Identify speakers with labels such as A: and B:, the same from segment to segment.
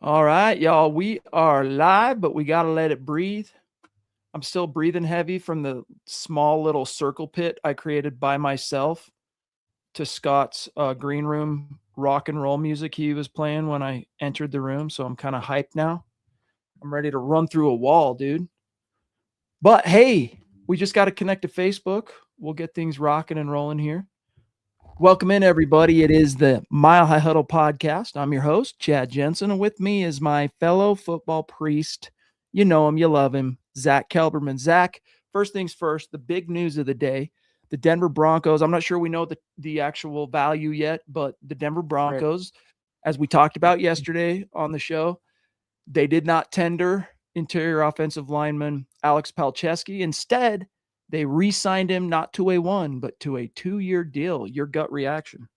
A: All right, y'all. We are live, but we got to let it breathe. I'm still breathing heavy from the small little circle pit I created by myself to Scott's green room rock and roll music he was playing when I entered the room. So I'm kind of hyped now. I'm ready to run through a wall, dude. But hey, we just got to connect to Facebook. We'll get things rocking and rolling here. Welcome in, everybody. It is the Mile High Huddle podcast. I'm your host, Chad Jensen, and with me is my fellow football priest. You know him, you love him, Zack Kelberman. Zack, first things first, the big news of the day, the Denver Broncos. I'm not sure we know the actual value yet, but the Denver
B: Right.
A: Broncos, as we talked about yesterday on the show, they did not tender interior offensive lineman Alex Palczewski. Instead, they re-signed him not to a 1, but to a 2-year deal. Your gut reaction?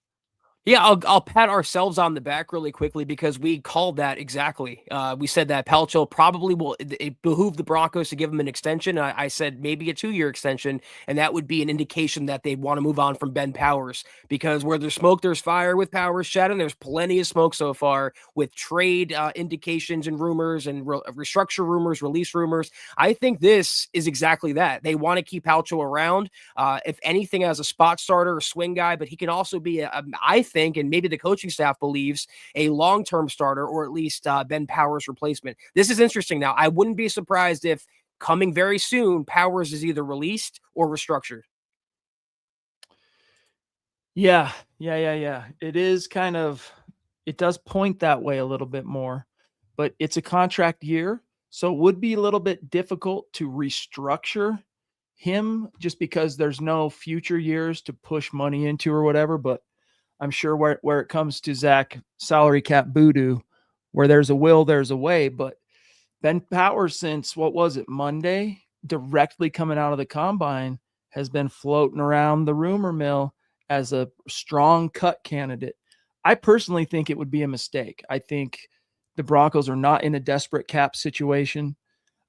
B: Yeah, I'll pat ourselves on the back really quickly because we called that exactly. We said that Palcho probably will. It behooved the Broncos to give him an extension. I said maybe a 2-year extension, and that would be an indication that they'd want to move on from Ben Powers because where there's smoke, there's fire with Powers. Shannon, there's plenty of smoke so far with trade indications and rumors and restructure rumors, release rumors. I think this is exactly that. They want to keep Palcho around. If anything, as a spot starter or swing guy, but he can also be, I think, and maybe the coaching staff believes, a long-term starter or at least Ben Powers' replacement. This is interesting now. I wouldn't be surprised if coming very soon, Powers is either released or restructured.
A: Yeah. It is kind of, it does point that way a little bit more, but it's a contract year. So it would be a little bit difficult to restructure him just because there's no future years to push money into or whatever. But I'm sure where it comes to Zach salary cap voodoo, where there's a will, there's a way. But Ben Powers, since what was it, Monday, directly coming out of the combine, has been floating around the rumor mill as a strong cut candidate. I personally think it would be a mistake. I think the Broncos are not in a desperate cap situation.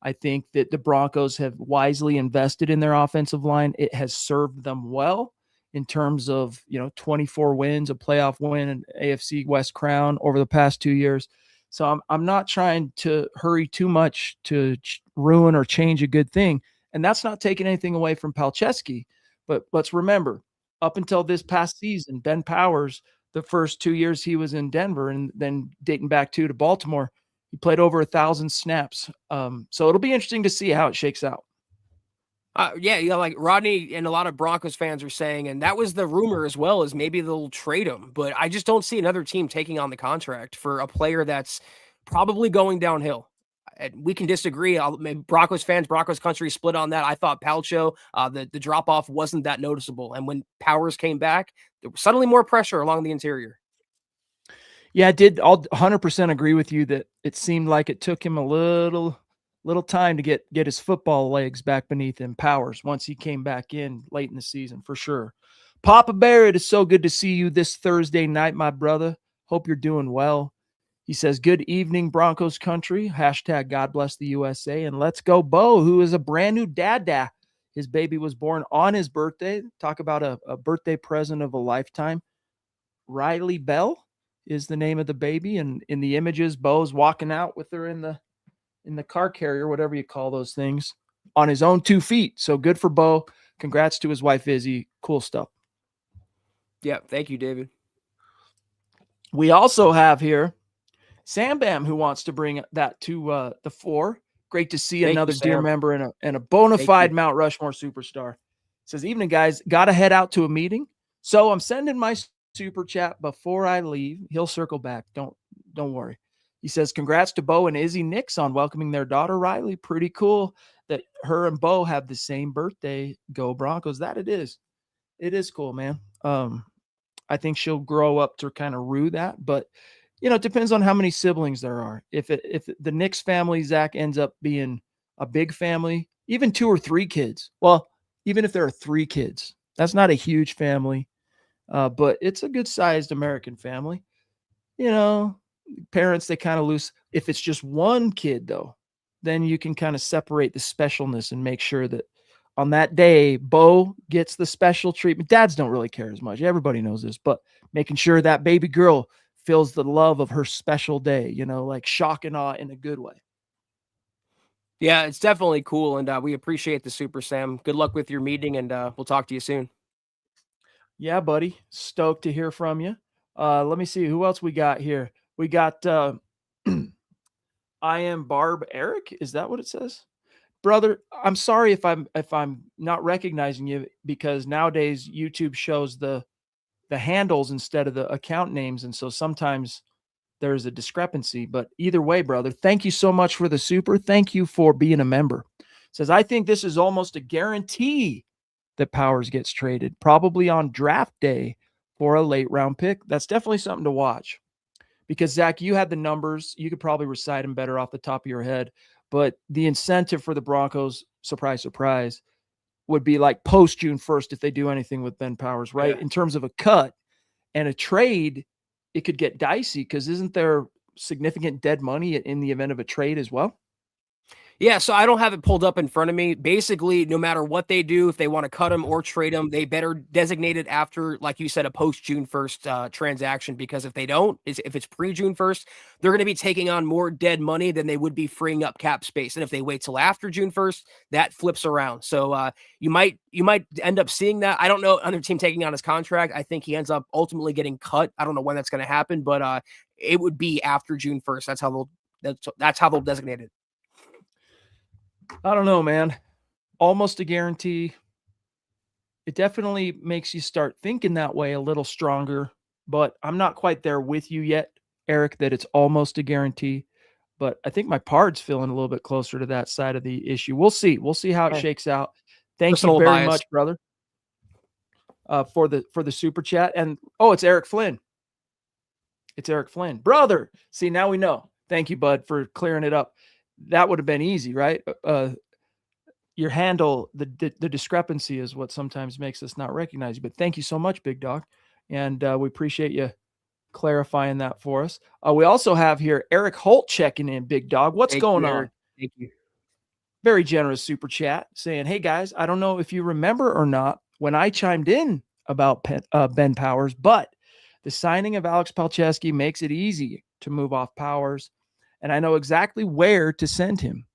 A: I think that the Broncos have wisely invested in their offensive line. It has served them well in terms of, 24 wins, a playoff win, an AFC West crown over the past 2 years. So I'm not trying to hurry too much to ruin or change a good thing. And that's not taking anything away from Palczewski. But let's remember, up until this past season, Ben Powers, the first 2 years he was in Denver and then dating back to Baltimore, he played over 1,000 snaps. So it'll be interesting to see how it shakes out.
B: Yeah, like Rodney and a lot of Broncos fans are saying, and that was the rumor as well, as maybe they'll trade him. But I just don't see another team taking on the contract for a player that's probably going downhill. And we can disagree. Broncos fans, Broncos country split on that. I thought Palcho, the drop off wasn't that noticeable. And when Powers came back, there was suddenly more pressure along the interior.
A: Yeah, I did. I'll 100% agree with you that it seemed like it took him a little time to get his football legs back beneath him. Powers once he came back in late in the season for sure. Papa Bear, it is so good to see you this Thursday night, my brother. Hope you're doing well. He says, "Good evening, Broncos country. Hashtag God bless the USA. And let's go, Bo, who is a brand new dada. His baby was born on his birthday. Talk about a birthday present of a lifetime. Riley Bell is the name of the baby. And in the images, Bo's walking out with her in the car carrier, whatever you call those things, on his own 2 feet. So good for Bo. Congrats to his wife, Izzy. Cool stuff.
B: Yeah, thank you, David.
A: We also have here Sam Bam, who wants to bring that to the fore. Great to see
B: Thank you,
A: another dear
B: Sam.
A: member and a bona
B: Thank you.
A: fide Mount Rushmore superstar. Says, "Evening, guys. Got to head out to a meeting. So I'm sending my super chat before I leave. He'll circle back. Don't worry." He says, "Congrats to Bo and Izzy Nix on welcoming their daughter Riley. Pretty cool that her and Bo have the same birthday. Go Broncos." That it is. It is cool, man. I think she'll grow up to kind of rue that, but it depends on how many siblings there are. If the Knicks family, Zach, ends up being a big family, even 2 or 3 kids. Well, even if there are 3 kids, that's not a huge family, but it's a good sized American family. You know, Parents, they kind of lose. If it's just one kid, though, then you can kind of separate the specialness and make sure that on that day, Bo gets the special treatment. Dads don't really care as much. Everybody knows this, but making sure that baby girl feels the love of her special day, like shock and awe in a good way.
B: Yeah, it's definitely cool, and we appreciate the super, Sam. Good luck with your meeting, and we'll talk to you soon.
A: Yeah, buddy. Stoked to hear from you. Let me see who else we got here. We got I am Barb Eric. Is that what it says? Brother, I'm sorry if I'm not recognizing you, because nowadays YouTube shows the handles instead of the account names, and so sometimes there's a discrepancy. But either way, brother, thank you so much for the super. Thank you for being a member. It says, I think this is almost a guarantee that Powers gets traded, probably on draft day for a late round pick. That's definitely something to watch, because Zach, you had the numbers. You could probably recite them better off the top of your head, but the incentive for the Broncos, surprise, surprise, would be like post June 1st if they do anything with Ben Powers, right?
B: Yeah.
A: In terms of a cut and a trade, it could get dicey, because isn't there significant dead money in the event of a trade as well?
B: Yeah, so I don't have it pulled up in front of me. Basically, no matter what they do, if they want to cut him or trade him, they better designate it after, like you said, a post June 1st transaction. Because if they don't, if it's pre June 1st, they're going to be taking on more dead money than they would be freeing up cap space. And if they wait till after June 1st, that flips around. So you might end up seeing that. I don't know, another team taking on his contract. I think he ends up ultimately getting cut. I don't know when that's going to happen, but it would be after June 1st. That's how they'll designate it.
A: I don't know, man. Almost a guarantee. It definitely makes you start thinking that way a little stronger, but I'm not quite there with you yet, Eric, that it's almost a guarantee. But I think my pard's feeling a little bit closer to that side of the issue. We'll see. We'll see how it shakes out. Thank you very much, brother, for the super chat. And it's Eric Flynn. It's Eric Flynn, brother. See, now we know. Thank you, bud, for clearing it up. That would have been easy, right? Your handle, the discrepancy is what sometimes makes us not recognize you. But thank you so much, big dog. And we appreciate you clarifying that for us. We also have here Eric Holt checking in, big dog. What's going on?
B: Thank you.
A: Very generous super chat saying, hey, guys, I don't know if you remember or not when I chimed in about Ben Powers, but the signing of Alex Palczewski makes it easy to move off Powers. And I know exactly where to send him.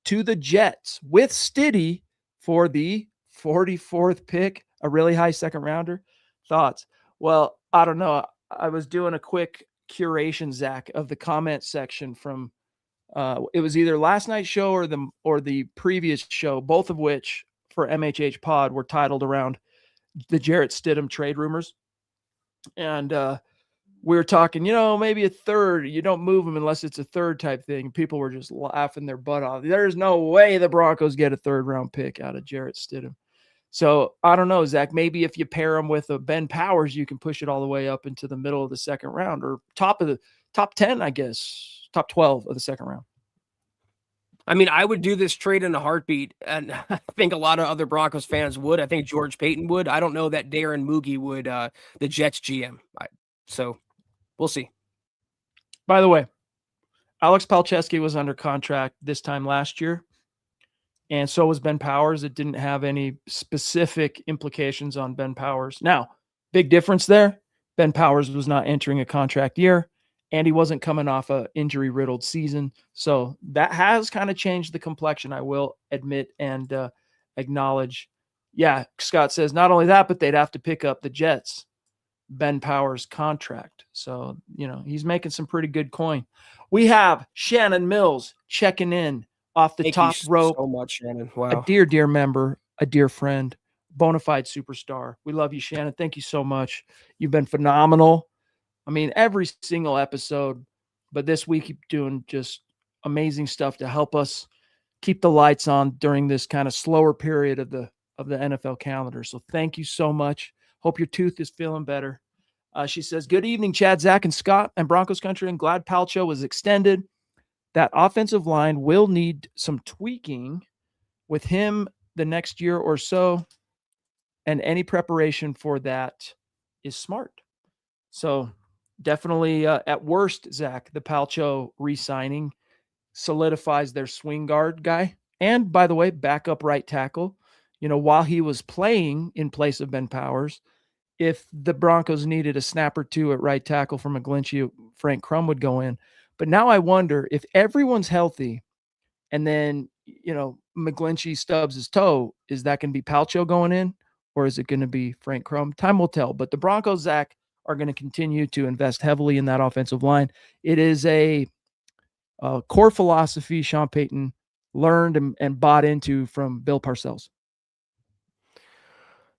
A: To the Jets with Stiddy for the 44th pick, a really high second rounder. Thoughts? Well, I don't know. I was doing a quick curation, Zach, of the comment section from it was either last night's show or the previous show, both of which for MHH Pod were titled around the Jarrett Stidham trade rumors. And we were talking, maybe a third. You don't move him unless it's a third type thing. People were just laughing their butt off. There's no way the Broncos get a third round pick out of Jarrett Stidham. So I don't know, Zach. Maybe if you pair him with a Ben Powers, you can push it all the way up into the middle of the second round, or top 10, I guess, top 12 of the second round.
B: I mean, I would do this trade in a heartbeat, and I think a lot of other Broncos fans would. I think George Payton would. I don't know that Darren Moogie would, the Jets GM. So we'll see.
A: By the way, Alex Palczewski was under contract this time last year, and so was Ben Powers. It didn't have any specific implications on Ben Powers. Now, big difference there. Ben Powers was not entering a contract year, and he wasn't coming off an injury-riddled season. So that has kind of changed the complexion, I will admit and acknowledge. Yeah, Scott says not only that, but they'd have to pick up the Jets' Ben Powers contract. So, he's making some pretty good coin. We have Shannon Mills checking in off the top rope.
B: So much, Shannon. Wow.
A: A dear member, a dear friend, bona fide superstar. We love you, Shannon. Thank you so much. You've been phenomenal. I mean, every single episode, but this week you're doing just amazing stuff to help us keep the lights on during this kind of slower period of the NFL calendar. So thank you so much. Hope your tooth is feeling better. She says, good evening, Chad, Zach, and Scott, and Broncos country, and glad Palcho was extended. That offensive line will need some tweaking with him the next year or so, and any preparation for that is smart. So definitely, at worst, Zach, the Palcho re-signing solidifies their swing guard guy. And by the way, backup right tackle, while he was playing in place of Ben Powers, if the Broncos needed a snap or two at right tackle from McGlinchey, Frank Crum would go in. But now I wonder if everyone's healthy and then, McGlinchey stubs his toe, is that going to be Palcho going in or is it going to be Frank Crum? Time will tell. But the Broncos, Zach, are going to continue to invest heavily in that offensive line. It is a core philosophy Sean Payton learned and bought into from Bill Parcells.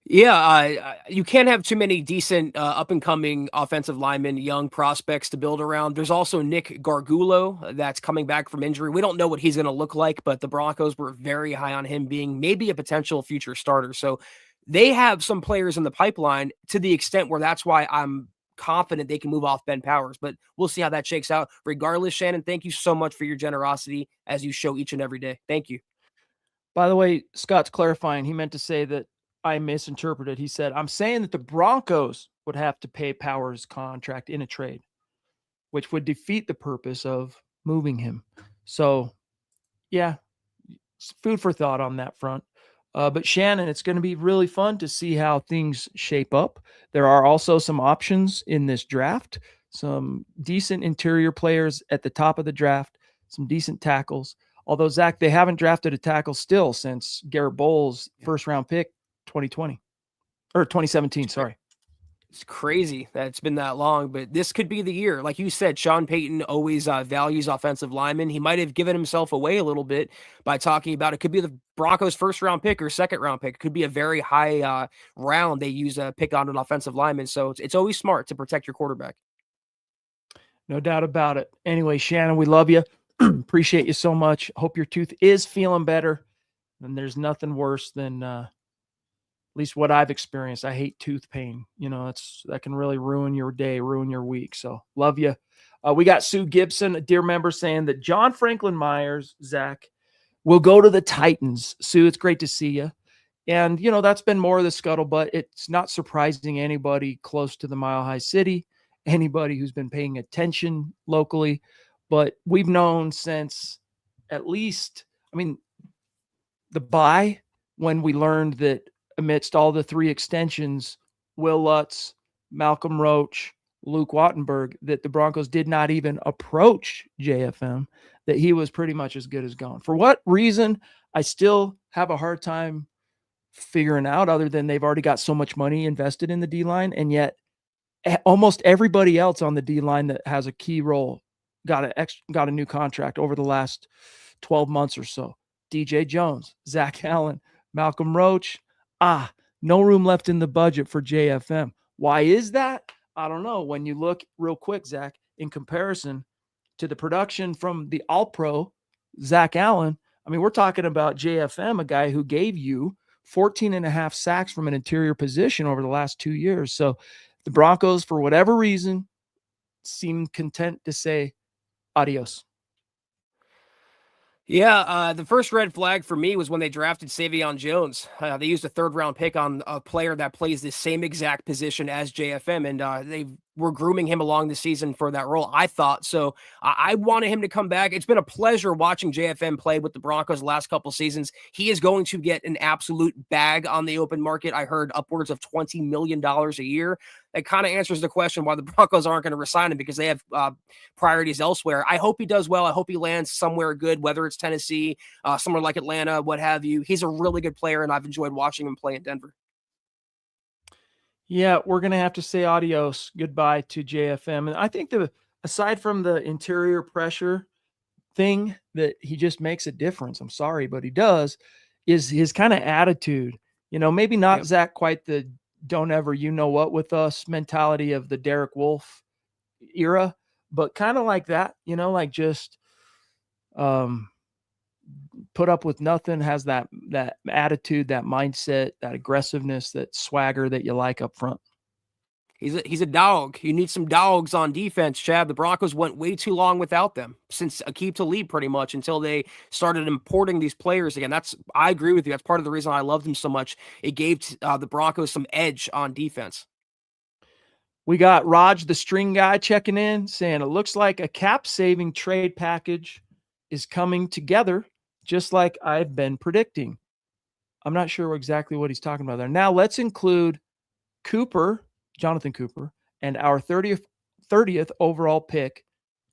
B: Yeah, you can't have too many decent up and coming offensive linemen, young prospects to build around. There's also Nick Gargulo that's coming back from injury. We don't know what he's going to look like, but the Broncos were very high on him being maybe a potential future starter. So they have some players in the pipeline to the extent where that's why I'm confident they can move off Ben Powers, but we'll see how that shakes out. Regardless, Shannon, thank you so much for your generosity as you show each and every day. Thank you.
A: By the way, Scott's clarifying. He meant to say that I misinterpreted. He said, I'm saying that the Broncos would have to pay Powers' contract in a trade, which would defeat the purpose of moving him. So, yeah, food for thought on that front. But Shannon, it's going to be really fun to see how things shape up. There are also some options in this draft, some decent interior players at the top of the draft, some decent tackles. Although, Zach, they haven't drafted a tackle still since Garrett Bowles' first round pick 2020 or 2017. Sorry.
B: It's crazy that it's been that long, but this could be the year. Like you said, Sean Payton always values offensive linemen. He might have given himself away a little bit by talking about it. Could be the Broncos' first round pick or second round pick. It could be a very high round they use a pick on an offensive lineman. So it's always smart to protect your quarterback.
A: No doubt about it. Anyway, Shannon, we love you. Appreciate you so much. Hope your tooth is feeling better. And there's nothing worse than at least what I've experienced. I hate tooth pain. That can really ruin your day, ruin your week. So love you. We got Sue Gibson, a dear member, saying that John Franklin Myers, Zach, will go to the Titans. Sue, it's great to see you. And, that's been more of the scuttlebutt. It's not surprising anybody close to the Mile High City, anybody who's been paying attention locally. But we've known since at least, the bye, when we learned that amidst all the three extensions, Will Lutz, Malcolm Roach, Luke Wattenberg, that the Broncos did not even approach JFM, that he was pretty much as good as gone. For what reason, I still have a hard time figuring out, other than they've already got so much money invested in the D-line, and yet almost everybody else on the D-line that has a key role got a new contract over the last 12 months or so. DJ Jones, Zach Allen, Malcolm Roach. No room left in the budget for JFM. Why is that? I don't know. When you look real quick, Zach, in comparison to the production from the All-Pro, Zach Allen, we're talking about JFM, a guy who gave you 14 and a half sacks from an interior position over the last 2 years. So the Broncos, for whatever reason, seem content to say adios.
B: Yeah, the first red flag for me was when they drafted Savion Jones. They used a third-round pick on a player that plays the same exact position as JFM, and they were grooming him along the season for that role, I thought. So I wanted him to come back. It's been a pleasure watching JFM play with the Broncos the last couple seasons. He is going to get an absolute bag on the open market. I heard upwards of $20 million a year. That kind of answers the question why the Broncos aren't going to resign him, because they have priorities elsewhere. I hope he does well. I hope he lands somewhere good, whether it's Tennessee, somewhere like Atlanta, what have you. He's a really good player, and I've enjoyed watching him play in Denver.
A: Yeah, we're going to have to say adios, goodbye to JFM. And I think aside from the interior pressure thing, that he just makes a difference, I'm sorry, but he does, is his kind of attitude. Maybe not,
B: Yep.
A: Zach, quite the don't ever what with us mentality of the Derek Wolfe era, but kind of like that, like just put up with nothing, has that attitude, that mindset, that aggressiveness, that swagger that you like up front.
B: He's a dog. You need some dogs on defense, Chad. The Broncos went way too long without them, since Aqib Talib, pretty much, until they started importing these players again. I agree with you. That's part of the reason I loved him so much. It gave the Broncos some edge on defense.
A: We got Raj, the string guy, checking in, saying it looks like a cap-saving trade package is coming together, just like I've been predicting. I'm not sure exactly what he's talking about there. Now let's include Cooper Jonathan Cooper, and our 30th overall pick,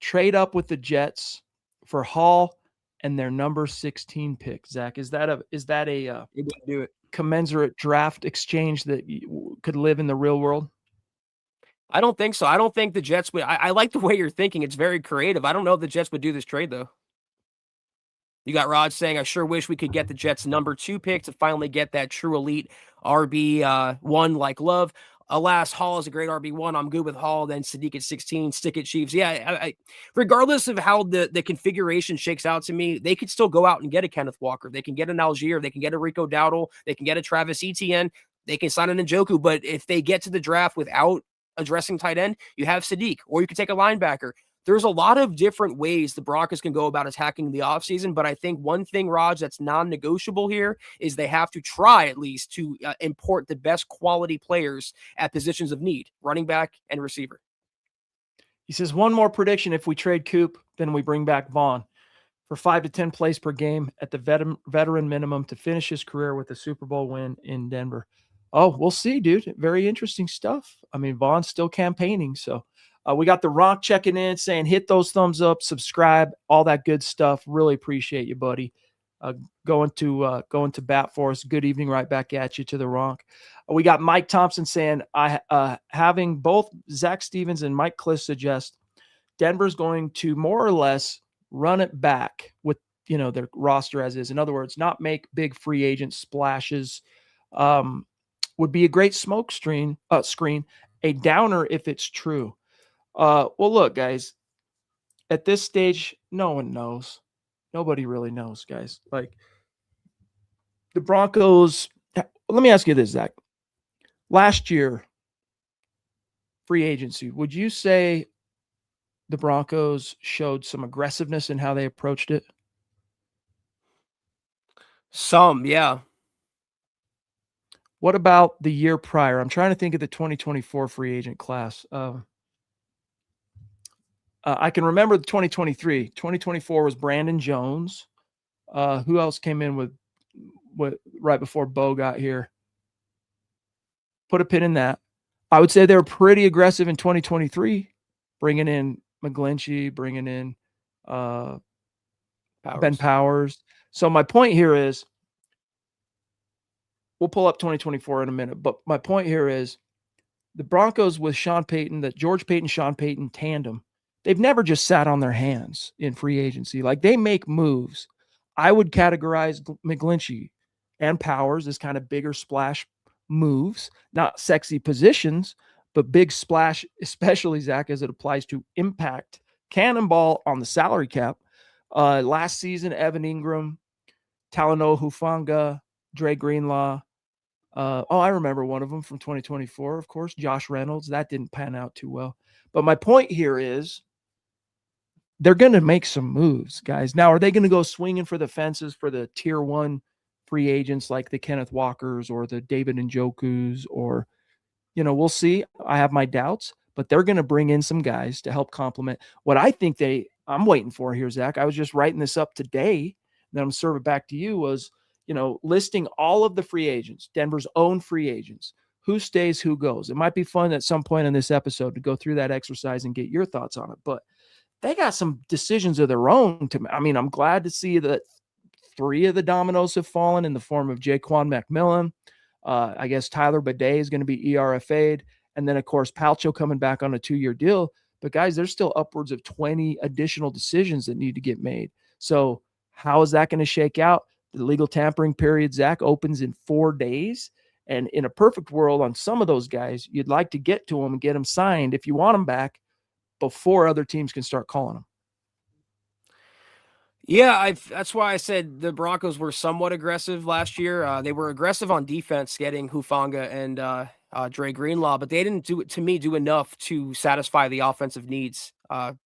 A: trade up with the Jets for Hall and their number 16 pick. Zach, is that a
B: It wouldn't do it.
A: commensurate draft exchange that could live in the real world?
B: I don't think so. I don't think the Jets would. I like the way you're thinking. It's very creative. I don't know if the Jets would do this trade, though. You got Rod saying, I sure wish we could get the Jets' number 2 pick to finally get that true elite RB1 like Love. Alas, Hall is a great RB1. I'm good with Hall. Then Sadiq at 16, stick at Chiefs. Yeah, regardless of how the configuration shakes out to me, they could still go out and get a Kenneth Walker. They can get an Algier. They can get a Rico Dowdle. They can get a Travis Etienne. They can sign an Njoku. But if they get to the draft without addressing tight end, you have Sadiq, or you could take a linebacker. There's a lot of different ways the Broncos can go about attacking the offseason, but I think one thing, Raj, that's non-negotiable here is they have to try at least to import the best quality players at positions of need, running back and receiver.
A: He says, one more prediction. If we trade Coop, then we bring back Vaughn for 5 to 10 plays per game at the veteran minimum to finish his career with a Super Bowl win in Denver. Oh, we'll see, dude. Very interesting stuff. I mean, Vaughn's still campaigning, so we got the Ronk checking in saying, hit those thumbs up, subscribe, all that good stuff. Really appreciate you, buddy. Going to bat for us. Good evening, right back at you to the Ronk. We got Mike Thompson saying, having both Zach Stevens and Mike Kliss suggest Denver's going to more or less run it back with, their roster as is. In other words, not make big free agent splashes. Would be a great smoke screen, a downer if it's true. Well, look, guys, at this stage, no one knows. Nobody really knows, guys. Like the Broncos, let me ask you this, Zach. Last year, free agency, would you say the Broncos showed some aggressiveness in how they approached it?
B: Some, yeah.
A: What about the year prior? I'm trying to think of the 2024 free agent class. I can remember the 2023. 2024 was Brandon Jones. Who else came in with right before Bo got here? Put a pin in that. I would say they were pretty aggressive in 2023, bringing in McGlinchey, bringing in Ben Powers. So my point here is, we'll pull up 2024 in a minute, but my point here is the Broncos with Sean Payton, that George Payton, Sean Payton tandem, they've never just sat on their hands in free agency. Like, they make moves. I would categorize McGlinchey and Powers as kind of bigger splash moves, not sexy positions, but big splash, especially, Zach, as it applies to impact. Cannonball on the salary cap. Last season, Evan Engram, Talanoa Hufanga, Dre Greenlaw. I remember one of them from 2024, of course, Josh Reynolds. That didn't pan out too well. But my point here is they're going to make some moves, guys. Now, are they going to go swinging for the fences for the tier 1 free agents like the Kenneth Walkers or the David Njokus, or, we'll see. I have my doubts, but they're going to bring in some guys to help complement what I think I'm waiting for here, Zach. I was just writing this up today, then I'm serving it back to you, was, listing all of the free agents, Denver's own free agents, who stays, who goes. It might be fun at some point in this episode to go through that exercise and get your thoughts on it, but they got some decisions of their own. I'm glad to see that 3 of the dominoes have fallen in the form of Jaquan McMillan. I guess Tyler Bidet is going to be ERFA'd. And then, of course, Palcho coming back on a 2-year deal. But, guys, there's still upwards of 20 additional decisions that need to get made. So how is that going to shake out? The legal tampering period, Zach, opens in 4 days. And in a perfect world, on some of those guys, you'd like to get to them and get them signed if you want them back before other teams can start calling them.
B: Yeah, that's why I said the Broncos were somewhat aggressive last year. They were aggressive on defense, getting Hufanga and Dre Greenlaw, but they didn't do enough to satisfy the offensive needs.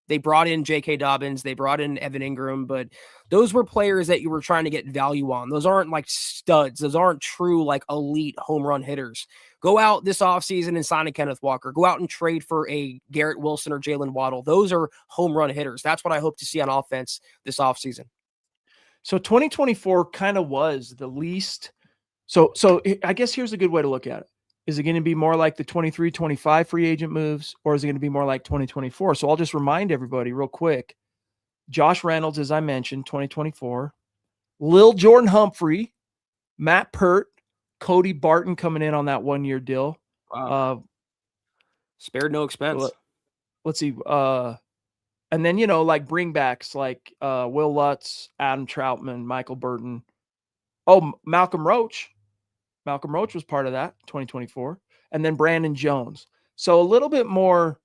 B: They brought in J.K. Dobbins, they brought in Evan Engram, but those were players that you were trying to get value on. Those aren't like studs. Those aren't true like elite home run hitters. Go out this offseason and sign a Kenneth Walker. Go out and trade for a Garrett Wilson or Jalen Waddle. Those are home run hitters. That's what I hope to see on offense this offseason.
A: So 2024 kind of was the least. So I guess here's a good way to look at it. Is it going to be more like the 23, 25 free agent moves, or is it going to be more like 2024? So I'll just remind everybody real quick. Josh Reynolds, as I mentioned, 2024. Lil Jordan Humphrey, Matt Pert, Cody Barton coming in on that 1-year deal.
B: Wow. Spared no expense.
A: Let's see. And then, like bringbacks like Will Lutz, Adam Troutman, Michael Burton. Oh, Malcolm Roach. Malcolm Roach was part of that, 2024. And then Brandon Jones. So a little bit more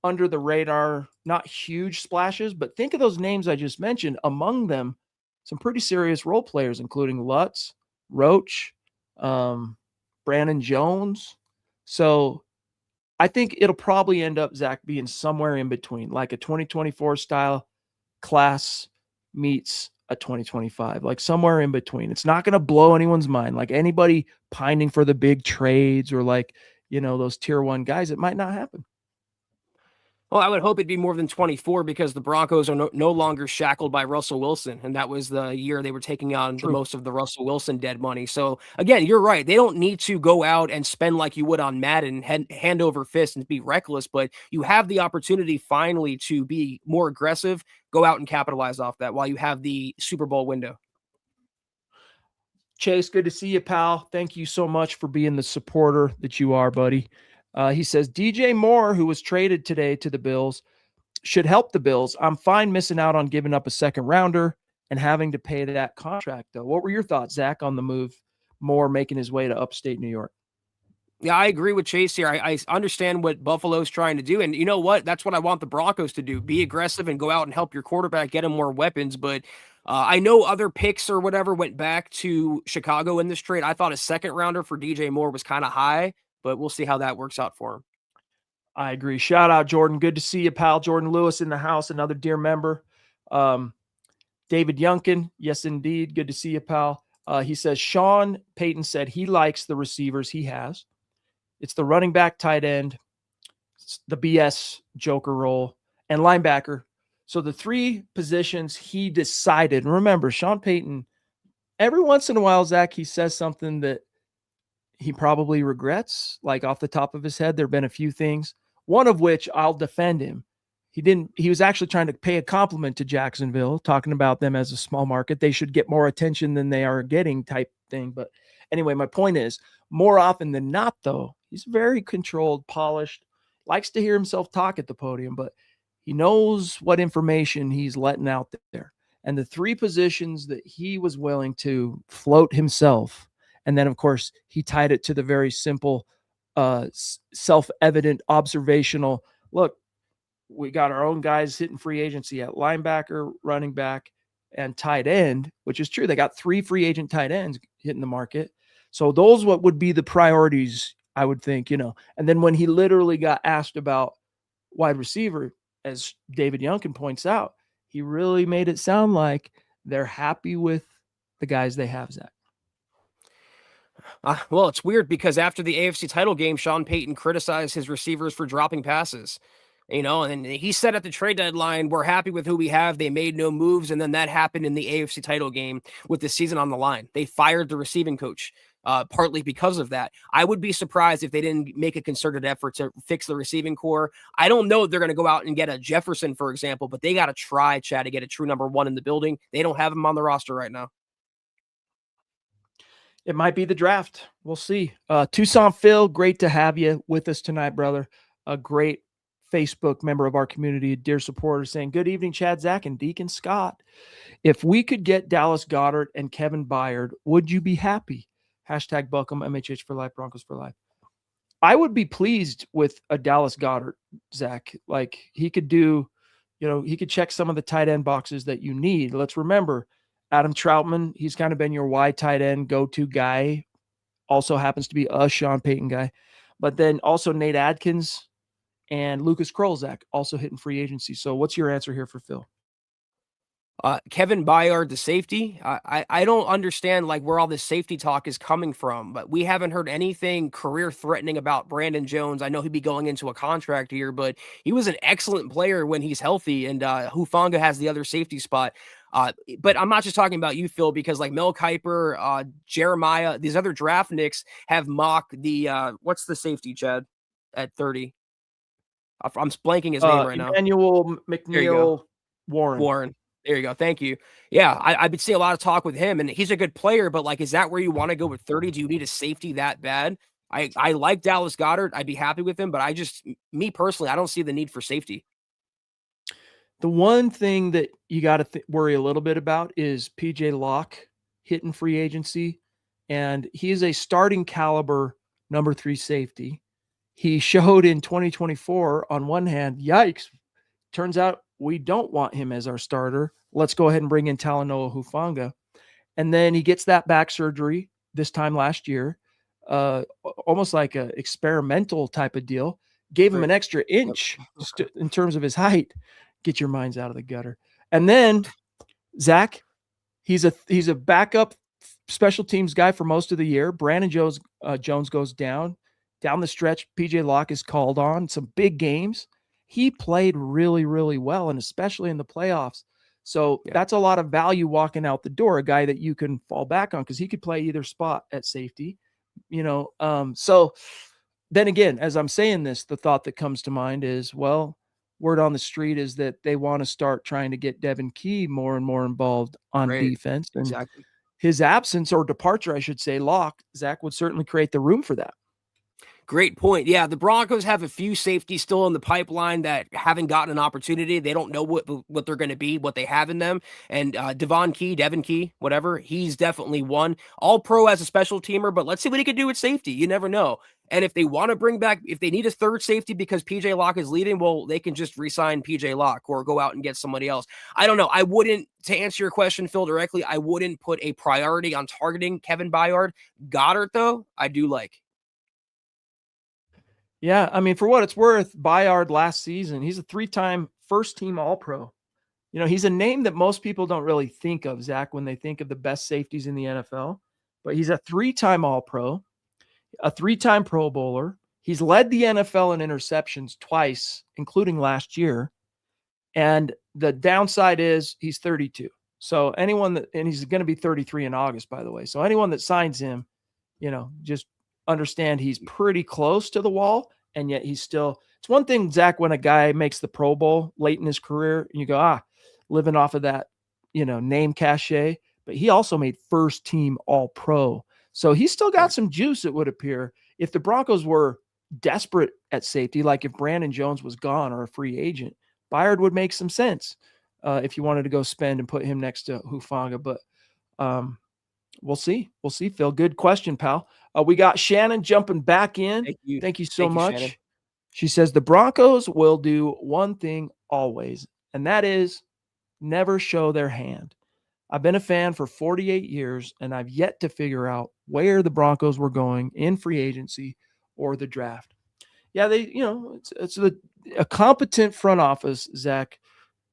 A: under the radar, not huge splashes, but think of those names I just mentioned. Among them, some pretty serious role players, including Lutz, Roach, Brandon Jones. So I think it'll probably end up, Zach, being somewhere in between, like a 2024 style class meets a 2025, like somewhere in between. It's not going to blow anyone's mind. Like anybody pining for the big trades or like, those tier 1 guys, it might not happen.
B: Well, I would hope it'd be more than 24 because the Broncos are no longer shackled by Russell Wilson. And that was the year they were taking on the most of the Russell Wilson dead money. So again, you're right. They don't need to go out and spend like you would on Madden, hand over fist and be reckless, but you have the opportunity finally to be more aggressive, go out and capitalize off that while you have the Super Bowl window.
A: Chase, good to see you, pal. Thank you so much for being the supporter that you are, buddy. He says, DJ Moore, who was traded today to the Bills, should help the Bills. I'm fine missing out on giving up a second rounder and having to pay that contract, though. What were your thoughts, Zach, on the move, Moore making his way to upstate New York?
B: Yeah, I agree with Chase here. I understand what Buffalo's trying to do. And you know what? That's what I want the Broncos to do. Be aggressive and go out and help your quarterback get him more weapons. But I know other picks or whatever went back to Chicago in this trade. I thought a second rounder for DJ Moore was kind of high, but we'll see how that works out for him.
A: I agree. Shout out, Jordan. Good to see you, pal. Jordan Lewis in the house, another dear member. David Yunkin, yes, indeed. Good to see you, pal. He says, Sean Payton said he likes the receivers he has. It's the running back, tight end, the BS joker role, and linebacker. So the 3 positions he decided. And remember, Sean Payton, every once in a while, Zach, he says something that he probably regrets, like off the top of his head. There have been a few things, one of which I'll defend him. He was actually trying to pay a compliment to Jacksonville, talking about them as a small market. They should get more attention than they are getting type thing. But anyway, my point is, more often than not, though, he's very controlled, polished, likes to hear himself talk at the podium, but he knows what information he's letting out there. And the 3 positions that he was willing to float himself, and then, of course, he tied it to the very simple, self-evident, observational, look, we got our own guys hitting free agency at linebacker, running back, and tight end, which is true. They got 3 free agent tight ends hitting the market. So those what would be the priorities, I would think, And then when he literally got asked about wide receiver, as David Yunkin points out, he really made it sound like they're happy with the guys they have, Zach.
B: Well, it's weird because after the AFC title game, Sean Payton criticized his receivers for dropping passes. And he said at the trade deadline, we're happy with who we have. They made no moves. And then that happened in the AFC title game with the season on the line. They fired the receiving coach, partly because of that. I would be surprised if they didn't make a concerted effort to fix the receiving core. I don't know if they're going to go out and get a Jefferson, for example, but they got to try, Chad, to get a true number 1 in the building. They don't have him on the roster right now.
A: It might be the draft. We'll see. Tucson Phil, great to have you with us tonight, brother. A great Facebook member of our community, a dear supporter, saying, good evening, Chad, Zach, and Deacon Scott. If we could get Dallas Goedert and Kevin Byard, would you be happy? Hashtag Buckham, MHH for life, Broncos for life. I would be pleased with a Dallas Goedert, Zach. Like he could do, he could check some of the tight end boxes that you need. Let's remember, Adam Troutman, he's kind of been your wide tight end go-to guy. Also happens to be a Sean Payton guy. But then also Nate Adkins and Lucas Krolzak also hitting free agency. So what's your answer here for Phil?
B: Kevin Byard, the safety. I don't understand where all this safety talk is coming from, but we haven't heard anything career threatening about Brandon Jones. I know he'd be going into a contract here, but he was an excellent player when he's healthy, and Hufanga has the other safety spot. But I'm not just talking about you, Phil, because like Mel Kiper, Jeremiah, these other draft nicks have mocked the what's the safety, Chad, at 30? I'm blanking his name right now.
A: Emmanuel
B: There you go.
A: McNeil Warren.
B: Warren. There you go. Thank you. Yeah, I've been seeing a lot of talk with him, and he's a good player, but like, is that where you want to go with 30? Do you need a safety that bad? I like Dallas Goedert. I'd be happy with him, but me personally, I don't see the need for safety.
A: The one thing that you got to worry a little bit about is PJ Locke hitting free agency, and he is a starting caliber number 3 safety. He showed in 2024 on one hand, yikes, turns out we don't want him as our starter. Let's go ahead and bring in Talanoa Hufanga. And then he gets that back surgery this time last year, almost like an experimental type of deal. Gave him an extra inch in terms of his height. Get your minds out of the gutter. And then Zach, he's a backup special teams guy for most of the year. Brandon Jones goes down the stretch. PJ Locke is called on some big games. He played really, really well, and especially in the playoffs. So that's a lot of value walking out the door, a guy that you can fall back on because he could play either spot at safety, So then again, as I'm saying this, the thought that comes to mind is, well, word on the street is that they want to start trying to get Devin Key more and more involved on defense. And his absence or departure, I should say, Locke, Zach, would certainly create the room for that.
B: Great point. Yeah, the Broncos have a few safeties still in the pipeline that haven't gotten an opportunity. They don't know what they're going to be, what they have in them. And Devin Key, whatever, he's definitely one. All pro as a special teamer, but let's see what he can do at safety. You never know. And if they want to bring back, if they need a third safety because PJ Locke is leading, well, they can just re-sign PJ Locke or go out and get somebody else. I don't know. I wouldn't, to answer your question, Phil, directly, I wouldn't put a priority on targeting Kevin Byard. Goddard, though, I do like.
A: Yeah, I mean, for what it's worth, Byard last season, he's a 3-time first-team All-Pro. He's a name that most people don't really think of, Zach, when they think of the best safeties in the NFL. But he's a 3-time All-Pro, a 3-time Pro Bowler. He's led the NFL in interceptions twice, including last year. And the downside is he's 32. So and he's going to be 33 in August, by the way. So anyone that signs him, just understand he's pretty close to the wall, and yet he's still, it's one thing, Zach, when a guy makes the Pro Bowl late in his career and you go, living off of that, name cachet, but he also made first team All Pro. So he's still got some juice, it would appear. If the Broncos were desperate at safety, like if Brandon Jones was gone or a free agent, Byard would make some sense if you wanted to go spend and put him next to Hufanga. But we'll see. We'll see, Phil. Good question, pal. We got Shannon jumping back in. Thank you so much. Shannon. She says the Broncos will do one thing always, and that is never show their hand. I've been a fan for 48 years, and I've yet to figure out where the Broncos were going in free agency or the draft. Yeah, it's a competent front office, Zach,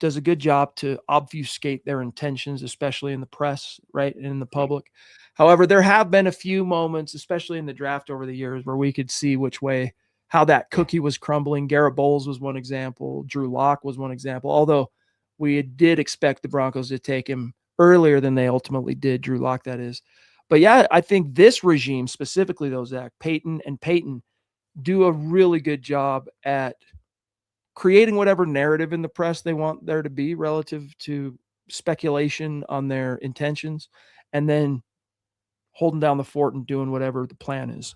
A: does a good job to obfuscate their intentions, especially in the press, right, and in the public. However, there have been a few moments, especially in the draft over the years, where we could see how that cookie was crumbling. Garrett Bowles was one example. Drew Lock was one example, although we did expect the Broncos to take him earlier than they ultimately did, Drew Lock, that is. But yeah, I think this regime, specifically though, Zach, Peyton, do a really good job at creating whatever narrative in the press they want there to be relative to speculation on their intentions, and then holding down the fort and doing whatever the plan is.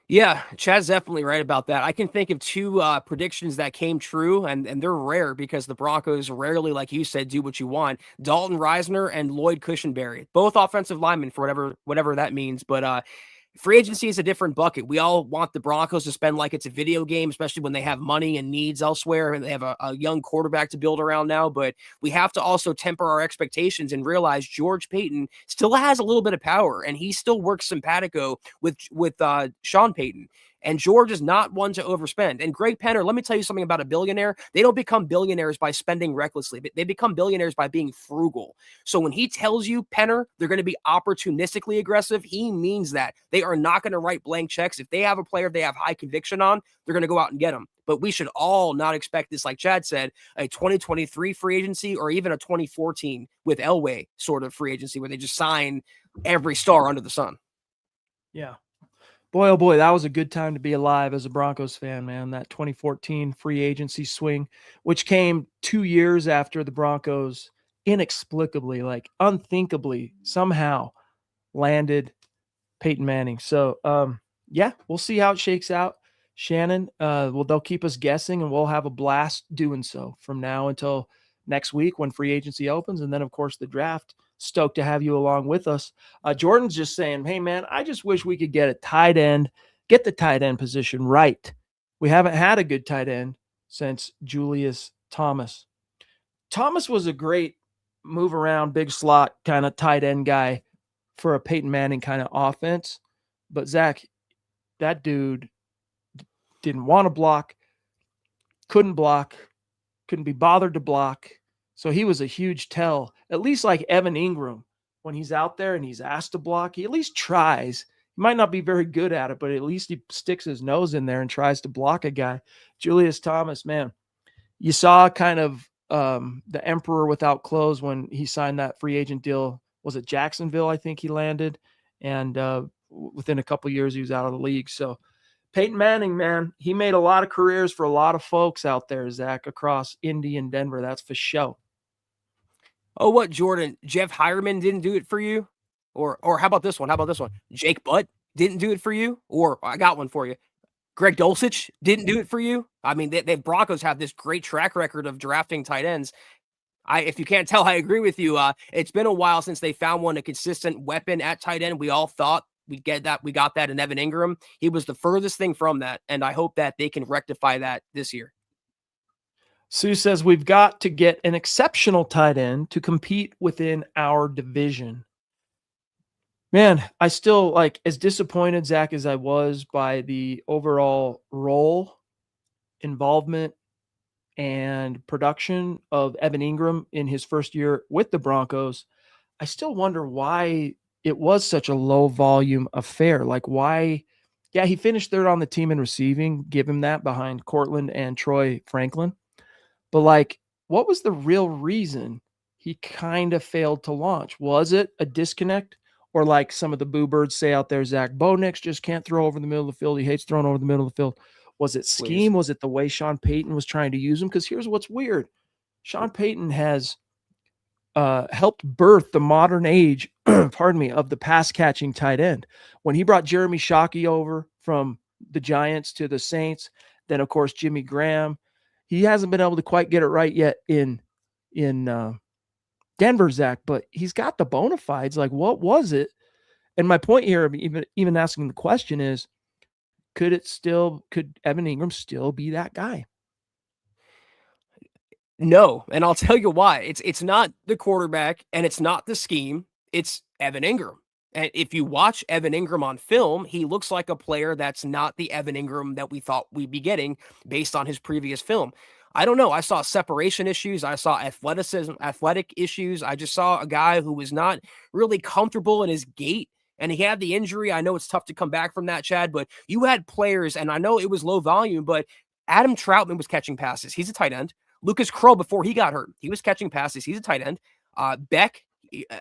B: Yeah, Chad's definitely right about that. I can think of two predictions that came true, and they're rare because the Broncos rarely, like you said, do what you want. Dalton Reisner and Lloyd Cushenberry, both offensive linemen for whatever that means. But free agency is a different bucket. We all want the Broncos to spend like it's a video game, especially when they have money and needs elsewhere, and they have a young quarterback to build around now. But we have to also temper our expectations and realize George Payton still has a little bit of power, and he still works simpatico with Sean Payton. And George is not one to overspend. And Greg Penner, let me tell you something about a billionaire. They don't become billionaires by spending recklessly. They become billionaires by being frugal. So when he tells you, Penner, they're going to be opportunistically aggressive, he means that. They are not going to write blank checks. If they have a player they have high conviction on, they're going to go out and get them. But we should all not expect this, like Chad said, a 2023 free agency or even a 2014 with Elway sort of free agency where they just sign every star under the sun.
A: Yeah. Boy, oh boy, that was a good time to be alive as a Broncos fan, man. That 2014 free agency swing, which came 2 years after the Broncos inexplicably, like unthinkably, somehow landed Peyton Manning. So, yeah, we'll see how it shakes out. Shannon, they'll keep us guessing, and we'll have a blast doing so from now until next week when free agency opens, and then, of course, the draft. Stoked to have you along with us. Jordan's just saying, hey, man, I just wish we could get a tight end, get the tight end position right. We haven't had a good tight end since Julius Thomas. Thomas was a great move around, big slot kind of tight end guy for a Peyton Manning kind of offense. But Zach, that dude didn't want to block, couldn't be bothered to block. So he was a huge tell, at least like Evan Engram, when he's out there and he's asked to block, he at least tries. He might not be very good at it, but at least he sticks his nose in there and tries to block a guy. Julius Thomas, man, you saw kind of the emperor without clothes when he signed that free agent deal. Was it Jacksonville? I think he landed. And within a couple of years, he was out of the league. So Peyton Manning, man, he made a lot of careers for a lot of folks out there, Zach, across Indy and Denver. That's for sure.
B: Oh, what, Jordan? Jeff Hireman didn't do it for you? Or how about this one? Jake Butt didn't do it for you? Or I got one for you. Greg Dulcich didn't do it for you? I mean, they Broncos have this great track record of drafting tight ends. If you can't tell, I agree with you. It's been a while since they found a consistent weapon at tight end. We all thought we got that in Evan Engram. He was the furthest thing from that, and I hope that they can rectify that this year.
A: Sue says we've got to get an exceptional tight end to compete within our division. Man, I still, like, as disappointed, Zach, as I was by the overall role, involvement, and production of Evan Engram in his first year with the Broncos, I still wonder why it was such a low volume affair. Like, why? Yeah, he finished third on the team in receiving, give him that, behind Cortland and Troy Franklin. But, like, what was the real reason he kind of failed to launch? Was it a disconnect? Or, like some of the boo birds say out there, Zach, Bo Nix just can't throw over the middle of the field. He hates throwing over the middle of the field. Was it scheme? Was it the way Sean Payton was trying to use him? Because here's what's weird. Sean Payton has helped birth the modern age, pardon me, of the pass-catching tight end. When he brought Jeremy Shockey over from the Giants to the Saints, then, of course, Jimmy Graham, he hasn't been able to quite get it right yet in Denver, Zach, but he's got the bona fides. Like, what was it? And my point here, even asking the question is, could Evan Engram still be that guy?
B: No, and I'll tell you why. It's not the quarterback and it's not the scheme. It's Evan Engram. And if you watch Evan Engram on film, he looks like a player that's not the Evan Engram that we thought we'd be getting based on his previous film. I don't know. I saw separation issues. I saw athletic issues. I just saw a guy who was not really comfortable in his gait. And he had the injury. I know it's tough to come back from that, Chad, but you had players, and I know it was low volume, but Adam Troutman was catching passes. He's a tight end. Lucas Kroll, before he got hurt, he was catching passes. He's a tight end. Beck,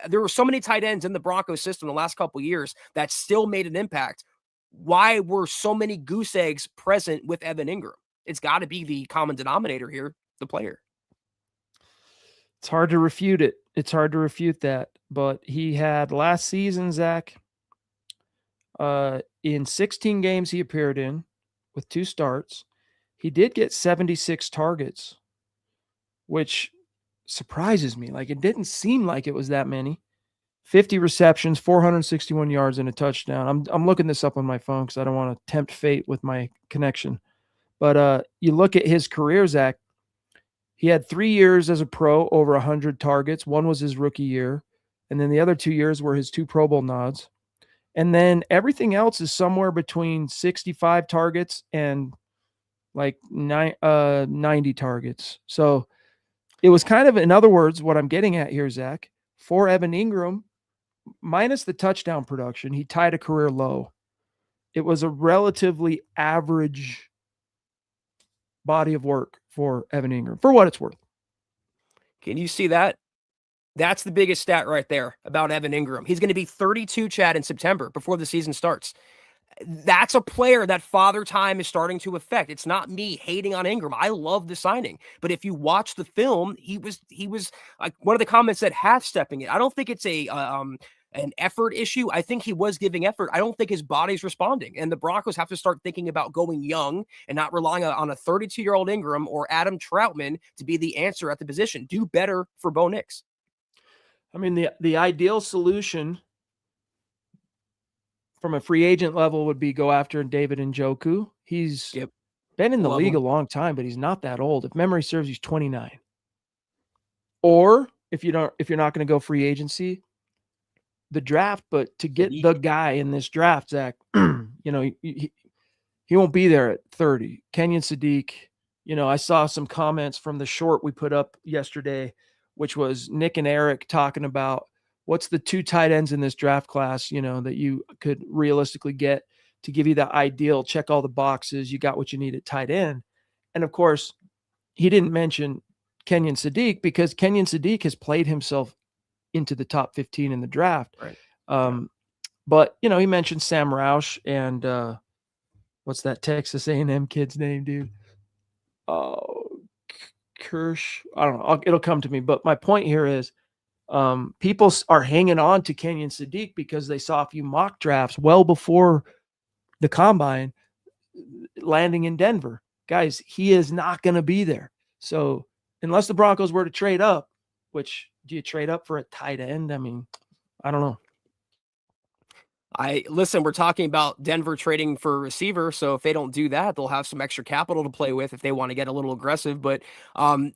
B: there were so many tight ends in the Broncos system the last couple of years that still made an impact. Why were so many goose eggs present with Evan Engram? It's got to be the common denominator here, the player.
A: It's hard to refute it. It's hard to refute that. But he had last season, Zach, in 16 games he appeared in with 2 starts, he did get 76 targets, which surprises me. Like, it didn't seem like it was that many. 50 receptions, 461 yards, and a touchdown. I'm looking this up on my phone because I don't want to tempt fate with my connection. But you look at his career, Zach, he had 3 years as a pro, over 100 targets. One was his rookie year, and then the other 2 years were his 2 Pro Bowl nods. And then everything else is somewhere between 65 targets and like 90 targets. So it was kind of, in other words, what I'm getting at here, Zach, for Evan Engram, minus the touchdown production, he tied a career low. It was a relatively average body of work for Evan Engram, for what it's worth.
B: Can you see that? That's the biggest stat right there about Evan Engram. He's going to be 32, Chad, in September before the season starts. That's a player that father time is starting to affect. It's not me hating on Engram. I love the signing, but if you watch the film, he was like, one of the comments said half stepping it. I don't think it's an effort issue. I think he was giving effort. I don't think his body's responding, and the Broncos have to start thinking about going young and not relying on a 32-year-old Engram or Adam Troutman to be the answer at the position. Do better for Bo Nix.
A: I mean, the ideal solution from a free agent level would be go after David Njoku. He's been in the league a long time, but he's not that old. If memory serves, he's 29. Or if you're not going to go free agency, the draft, but to get the guy in this draft, Zach, he won't be there at 30. Kenyon Sadiq, I saw some comments from the short we put up yesterday, which was Nick and Eric talking about what's the 2 tight ends in this draft class, that you could realistically get to give you the ideal, check all the boxes. You got what you need at tight end. And of course, he didn't mention Kenyon Sadiq because Kenyon Sadiq has played himself into the top 15 in the draft.
B: Right.
A: But, he mentioned Sam Roush and what's that Texas A&M kid's name, dude? Kirsch. I don't know. It'll come to me. But my point here is, people are hanging on to Kenyon Sadiq because they saw a few mock drafts well before the combine landing in Denver. Guys, he is not going to be there. So unless the Broncos were to trade up, which do you trade up for a tight end? I mean, I don't know.
B: We're talking about Denver trading for a receiver. So if they don't do that, they'll have some extra capital to play with if they want to get a little aggressive. But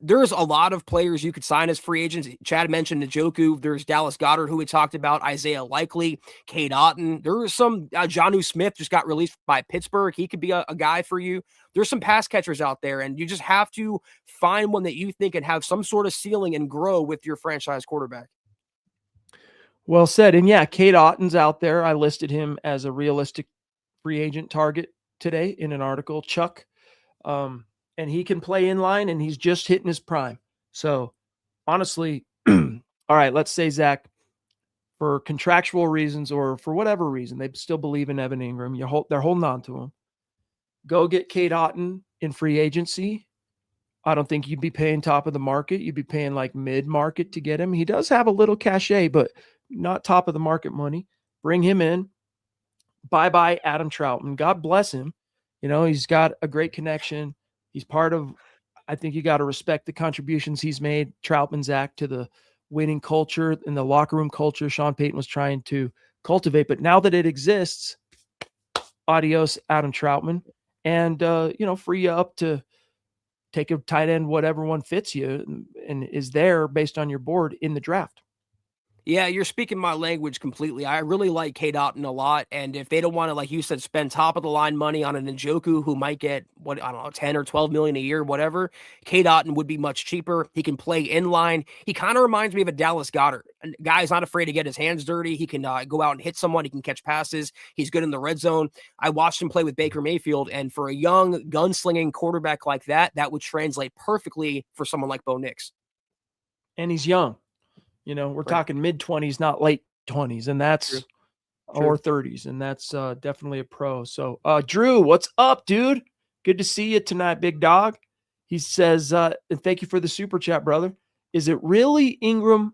B: there's a lot of players you could sign as free agents. Chad mentioned Njoku. There's Dallas Goedert, who we talked about, Isaiah Likely, Cade Otton. There was some Jonnu Smith just got released by Pittsburgh. He could be a guy for you. There's some pass catchers out there, and you just have to find one that you think can have some sort of ceiling and grow with your franchise quarterback.
A: Well said. And yeah, Cade Otton's out there. I listed him as a realistic free agent target today in an article, Chuck. And he can play in line, and he's just hitting his prime. So honestly, all right, let's say, Zach, for contractual reasons or for whatever reason, they still believe in Evan Engram. They're holding on to him. Go get Cade Otton in free agency. I don't think you'd be paying top of the market. You'd be paying like mid-market to get him. He does have a little cachet, but not top of the market money. Bring him in. Bye-bye Adam Troutman. God bless him. He's got a great connection. He's part of, I think you got to respect the contributions he's made, Troutman, Zach, to the winning culture and the locker room culture Sean Payton was trying to cultivate. But now that it exists, adios Adam Troutman. And, free you up to take a tight end, whatever one fits you and is there based on your board in the draft.
B: Yeah, you're speaking my language completely. I really like Cade Otton a lot. And if they don't want to, like you said, spend top of the line money on an Njoku who might get, 10 or 12 million a year, whatever, Cade Otton would be much cheaper. He can play in line. He kind of reminds me of a Dallas Goedert. A guy's not afraid to get his hands dirty. He can go out and hit someone. He can catch passes. He's good in the red zone. I watched him play with Baker Mayfield. And for a young gunslinging quarterback like that, that would translate perfectly for someone like Bo Nix.
A: And he's young. We're talking mid-20s, not late 20s, and that's or 30s, and that's definitely a pro. So, Drew, what's up, dude? Good to see you tonight, big dog. He says, thank you for the super chat, brother. Is it really Engram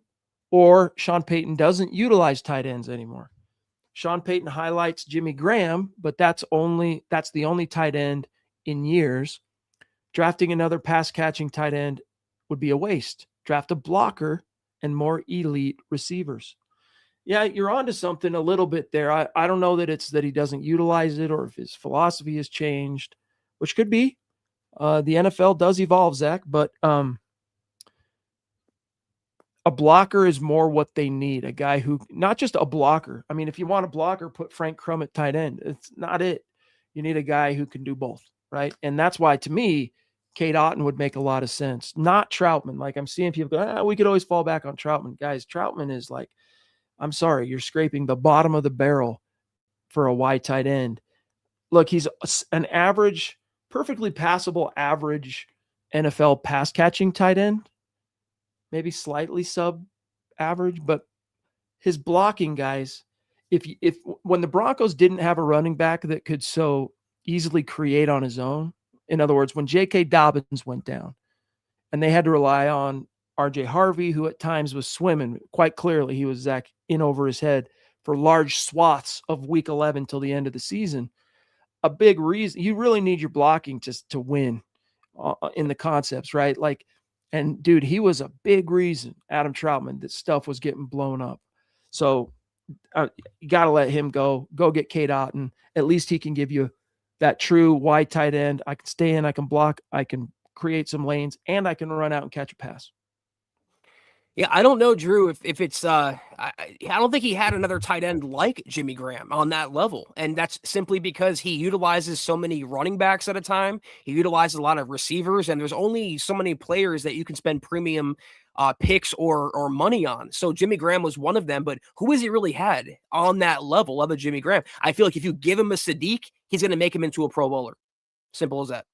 A: or Sean Payton doesn't utilize tight ends anymore? Sean Payton highlights Jimmy Graham, but that's the only tight end in years. Drafting another pass-catching tight end would be a waste. Draft a blocker and more elite receivers. Yeah, you're onto something a little bit there. I don't know that it's that he doesn't utilize it or if his philosophy has changed, which could be. The NFL does evolve, Zach, but a blocker is more what they need. A guy who, not just a blocker. I mean, if you want a blocker, put Frank Crum at tight end. It's not it. You need a guy who can do both, right? And that's why, to me, Cade Otton would make a lot of sense. Not Troutman. Like, I'm seeing people go, we could always fall back on Troutman. Guys, Troutman is like, I'm sorry, you're scraping the bottom of the barrel for a wide tight end. Look, he's an average, perfectly passable average NFL pass catching tight end, maybe slightly sub average, but his blocking, guys, if when the Broncos didn't have a running back that could so easily create on his own, in other words, when J.K. Dobbins went down and they had to rely on R.J. Harvey, who at times was swimming quite clearly, he was Zach in over his head for large swaths of week 11 till the end of the season. A big reason, you really need your blocking to win in the concepts, right? Like, and dude, he was a big reason, Adam Troutman, that stuff was getting blown up. So you got to let him go. Go get Cade Otton. At least he can give you that true wide tight end. I can stay in, I can block, I can create some lanes, and I can run out and catch a pass.
B: Yeah, I don't know, Drew, if it's I don't think he had another tight end like Jimmy Graham on that level. And that's simply because he utilizes so many running backs at a time. He utilizes a lot of receivers, and there's only so many players that you can spend premium picks or money on. So Jimmy Graham was one of them, but who has he really had on that level of a Jimmy Graham? I feel like if you give him a Sadiq, he's going to make him into a Pro Bowler. Simple as that.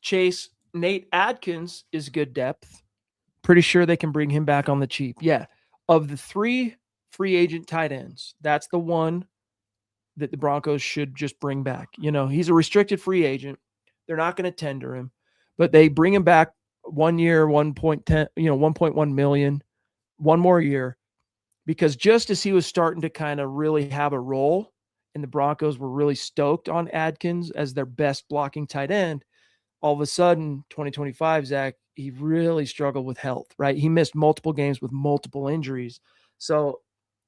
A: Chase, Nate Adkins is good depth. Pretty sure they can bring him back on the cheap. Yeah. Of the 3 free agent tight ends, that's the one that the Broncos should just bring back. You know, he's a restricted free agent. They're not going to tender him, but they bring him back 1 year, 1.10, 1.1 million, one more year, because just as he was starting to kind of really have a role and the Broncos were really stoked on Adkins as their best blocking tight end, all of a sudden, 2025, Zach, he really struggled with health, right? He missed multiple games with multiple injuries. So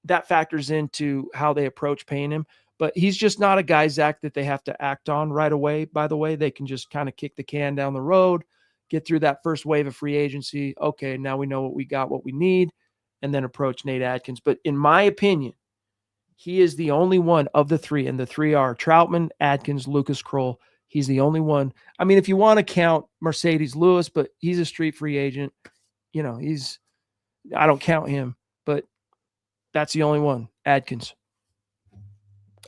A: that factors into how they approach paying him. But he's just not a guy, Zach, that they have to act on right away. By the way, they can just kind of kick the can down the road, get through that first wave of free agency. Okay, now we know what we got, what we need, and then approach Nate Adkins. But in my opinion, he is the only one of the 3, and the 3 are Troutman, Adkins, Lucas Kroll. He's the only one. I mean, if you want to count Mercedes Lewis, but he's a street free agent, I don't count him, but that's the only one, Adkins.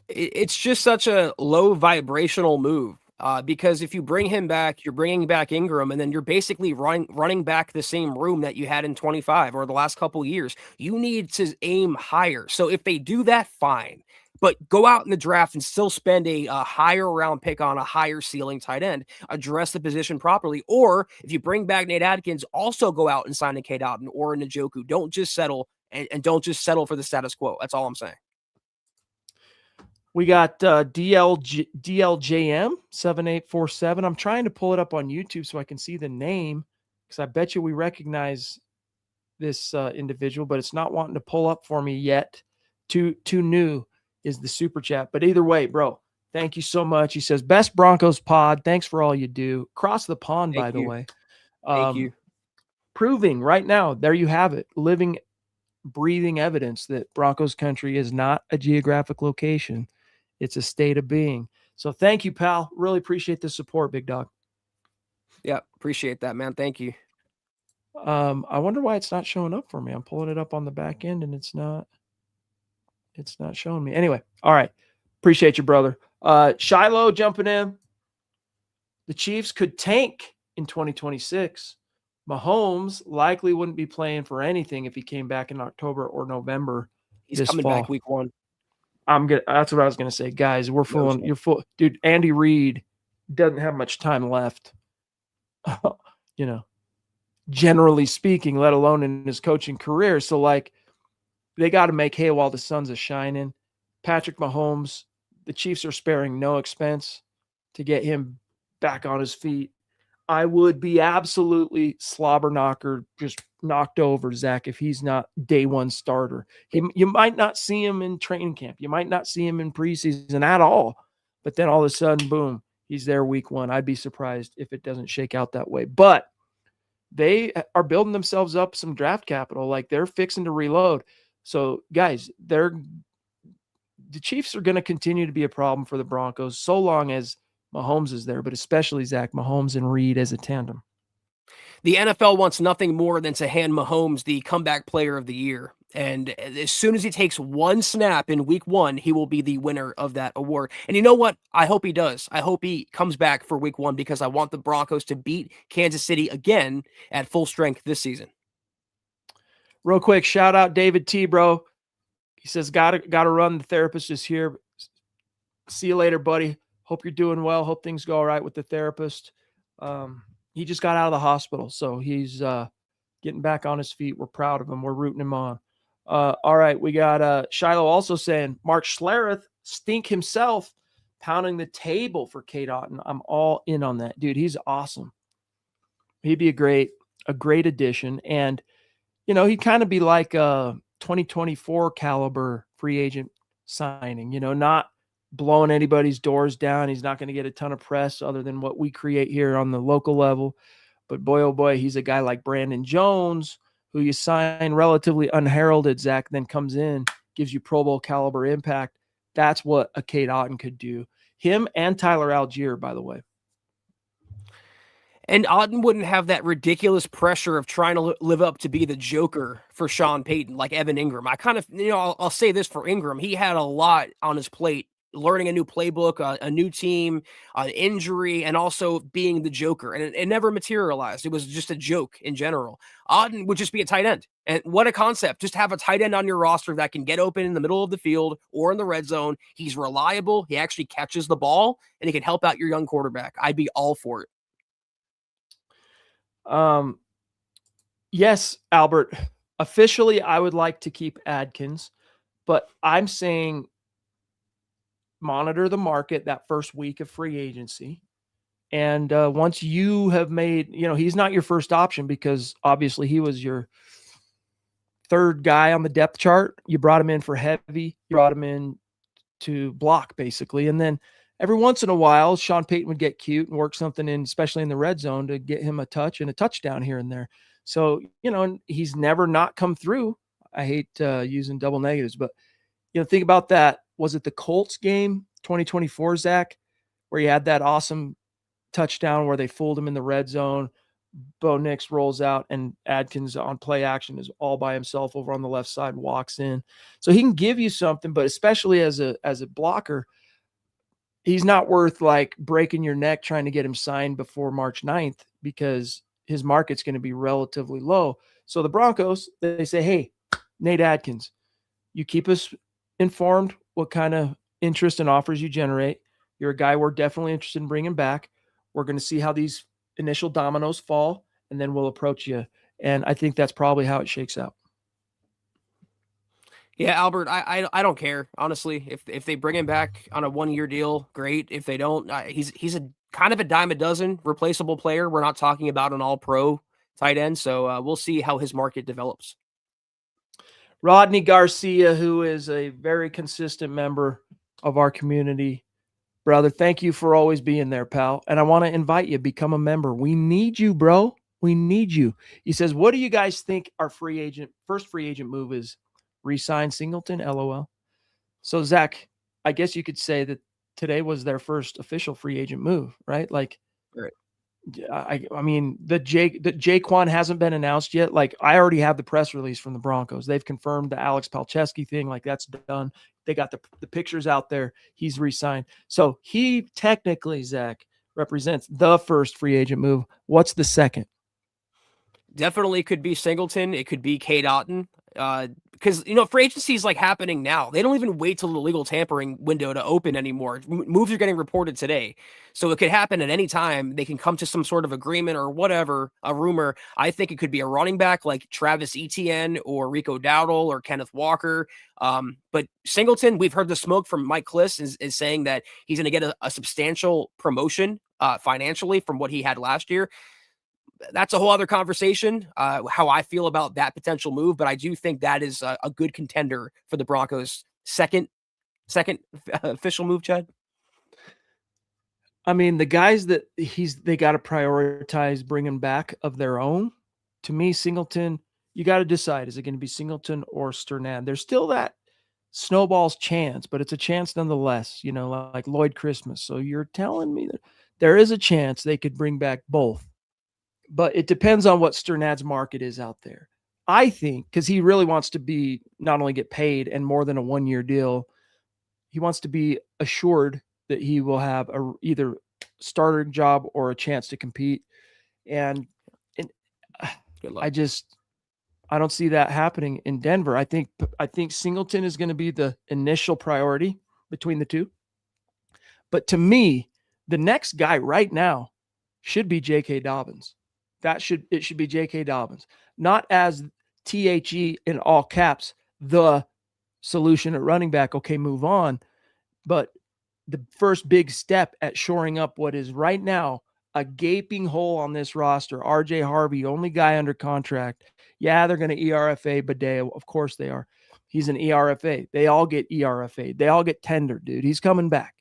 B: It's just such a low vibrational move because if you bring him back, you're bringing back Engram, and then you're basically running back the same room that you had in 25 or the last couple years. You need to aim higher. So if they do that, fine. But go out in the draft and still spend a higher round pick on a higher ceiling tight end. Address the position properly. Or if you bring back Nate Adkins, also go out and sign a Cade Otton or a Njoku. Don't just settle and don't just settle for the status quo. That's all I'm saying.
A: We got DLJM 7847. I'm trying to pull it up on YouTube so I can see the name, because I bet you we recognize this individual, but it's not wanting to pull up for me yet. Too new is the super chat. But either way, bro, thank you so much. He says, best Broncos pod. Thanks for all you do. Across the pond, by the way.
B: Thank you.
A: Proving right now, there you have it. Living, breathing evidence that Broncos country is not a geographic location. It's a state of being. So thank you, pal. Really appreciate the support, big dog.
B: Yeah, appreciate that, man. Thank you.
A: I wonder why it's not showing up for me. I'm pulling it up on the back end and it's not showing me. Anyway, all right. Appreciate you, brother. Shiloh jumping in. The Chiefs could tank in 2026. Mahomes likely wouldn't be playing for anything if he came back in October or November.
B: He's coming back week 1.
A: That's what I was going to say. Guys, you're full. Dude, Andy Reid doesn't have much time left. Generally speaking, let alone in his coaching career. So, like, they got to make hay while the sun's a shining. Patrick Mahomes, the Chiefs are sparing no expense to get him back on his feet. I would be absolutely slobber knocker, just knocked over, Zach, if he's not day one starter. You might not see him in training camp. You might not see him in preseason at all. But then all of a sudden, boom, he's there week 1. I'd be surprised if it doesn't shake out that way. But they are building themselves up some draft capital. Like they're fixing to reload. So guys, the Chiefs are going to continue to be a problem for the Broncos so long as Mahomes is there, but especially Zach Mahomes and Reed as a tandem.
B: The NFL wants nothing more than to hand Mahomes the comeback player of the year. And as soon as he takes one snap in week 1, he will be the winner of that award. And you know what? I hope he does. I hope he comes back for week 1 because I want the Broncos to beat Kansas City again at full strength this season.
A: Real quick, shout out David T, bro. He says, gotta run. The therapist is here. See you later, buddy. Hope you're doing well. Hope things go all right with the therapist. He just got out of the hospital, so he's getting back on his feet. We're proud of him. We're rooting him on. All right, we got Shiloh also saying, Mark Schlereth, stink himself, pounding the table for Cade Otton. I'm all in on that. Dude, he's awesome. He'd be a great addition. And, you know, he'd kind of be like a 2024 caliber free agent signing, you know, not blowing anybody's doors down. He's not going to get a ton of press other than what we create here on the local level. But boy, oh boy, he's a guy like Brandon Jones, who you sign relatively unheralded, Zach, then comes in, gives you Pro Bowl caliber impact. That's what a Cade Otton could do. Him and Tyler Algier, by the way.
B: And Otton wouldn't have that ridiculous pressure of trying to live up to be the Joker for Sean Payton, like Evan Engram. I kind of, you know, I'll say this for Engram. He had a lot on his plate, learning a new playbook, a new team, an injury, and also being the Joker. And it never materialized. It was just a joke in general. Otton would just be a tight end. And what a concept. Just have a tight end on your roster that can get open in the middle of the field or in the red zone. He's reliable. He actually catches the ball, and he can help out your young quarterback. I'd be all for it.
A: Yes, Albert, officially I would like to keep Adkins, but I'm saying monitor the market that first week of free agency. And once you have made, you know, he's not your first option because obviously he was your third guy on the depth chart. You brought him in for heavy, you brought him in to block basically. And then every once in a while, Sean Payton would get cute and work something in, especially in the red zone, to get him a touch and a touchdown here and there. So, you know, he's never not come through. I hate using double negatives, but, you know, think about that. Was it the Colts game, 2024, Zach, where he had that awesome touchdown where they fooled him in the red zone? Bo Nix rolls out and Adkins on play action is all by himself over on the left side, walks in. So he can give you something, but especially as a blocker, he's not worth like breaking your neck trying to get him signed before March 9th because his market's going to be relatively low. So the Broncos, they say, hey, Nate Adkins, you keep us informed what kind of interest and offers you generate. You're a guy we're definitely interested in bringing back. We're going to see how these initial dominoes fall, and then we'll approach you. And I think that's probably how it shakes out.
B: Yeah, Albert, I don't care, honestly. If they bring him back on a 1-year deal, great. If they don't, he's a kind of a dime a dozen replaceable player. We're not talking about an all-pro tight end, so we'll see how his market develops.
A: Rodney Garcia, who is a very consistent member of our community, brother, thank you for always being there, pal. And I want to invite you, become a member. We need you, bro. We need you. He says, what do you guys think our first free agent move is? Resign Singleton, LOL. So, Zach, I guess you could say that today was their first official free agent move, right? Like,
B: right.
A: I mean, the Jaquan hasn't been announced yet. Like, I already have the press release from the Broncos. They've confirmed the Alex Palczewski thing. Like, that's done. They got the pictures out there. He's re-signed. So he technically, Zach, represents the first free agent move. What's the second?
B: Definitely could be Singleton. It could be Cade Otton. Because, you know, free agency is like happening now. They don't even wait till the legal tampering window to open anymore. Moves are getting reported today. So it could happen at any time. They can come to some sort of agreement or whatever, a rumor. I think it could be a running back like Travis Etienne or Rico Dowdle or Kenneth Walker. But Singleton, we've heard the smoke from Mike Kliss is saying that he's going to get a substantial promotion financially from what he had last year. That's a whole other conversation, how I feel about that potential move. But I do think that is a good contender for the Broncos' second official move, Chad.
A: I mean, the guys that they got to prioritize bringing back of their own to me, Singleton, you got to decide, is it going to be Singleton or Sternad? There's still that snowball's chance, but it's a chance nonetheless, like Lloyd Christmas. So you're telling me that there is a chance they could bring back both, but it depends on what Sternad's market is out there. I think because he really wants to be not only get paid and more than a 1-year deal, he wants to be assured that he will have either starter job or a chance to compete. And I don't see that happening in Denver. I think Singleton is going to be the initial priority between the two. But to me, the next guy right now should be J.K. Dobbins. It should be J.K. Dobbins, not as THE in all caps, the solution at running back. Okay, move on. But the first big step at shoring up what is right now a gaping hole on this roster. RJ Harvey, only guy under contract. Yeah, they're going to ERFA Badea. Of course they are. He's an ERFA. They all get ERFA. They all get tender, dude. He's coming back.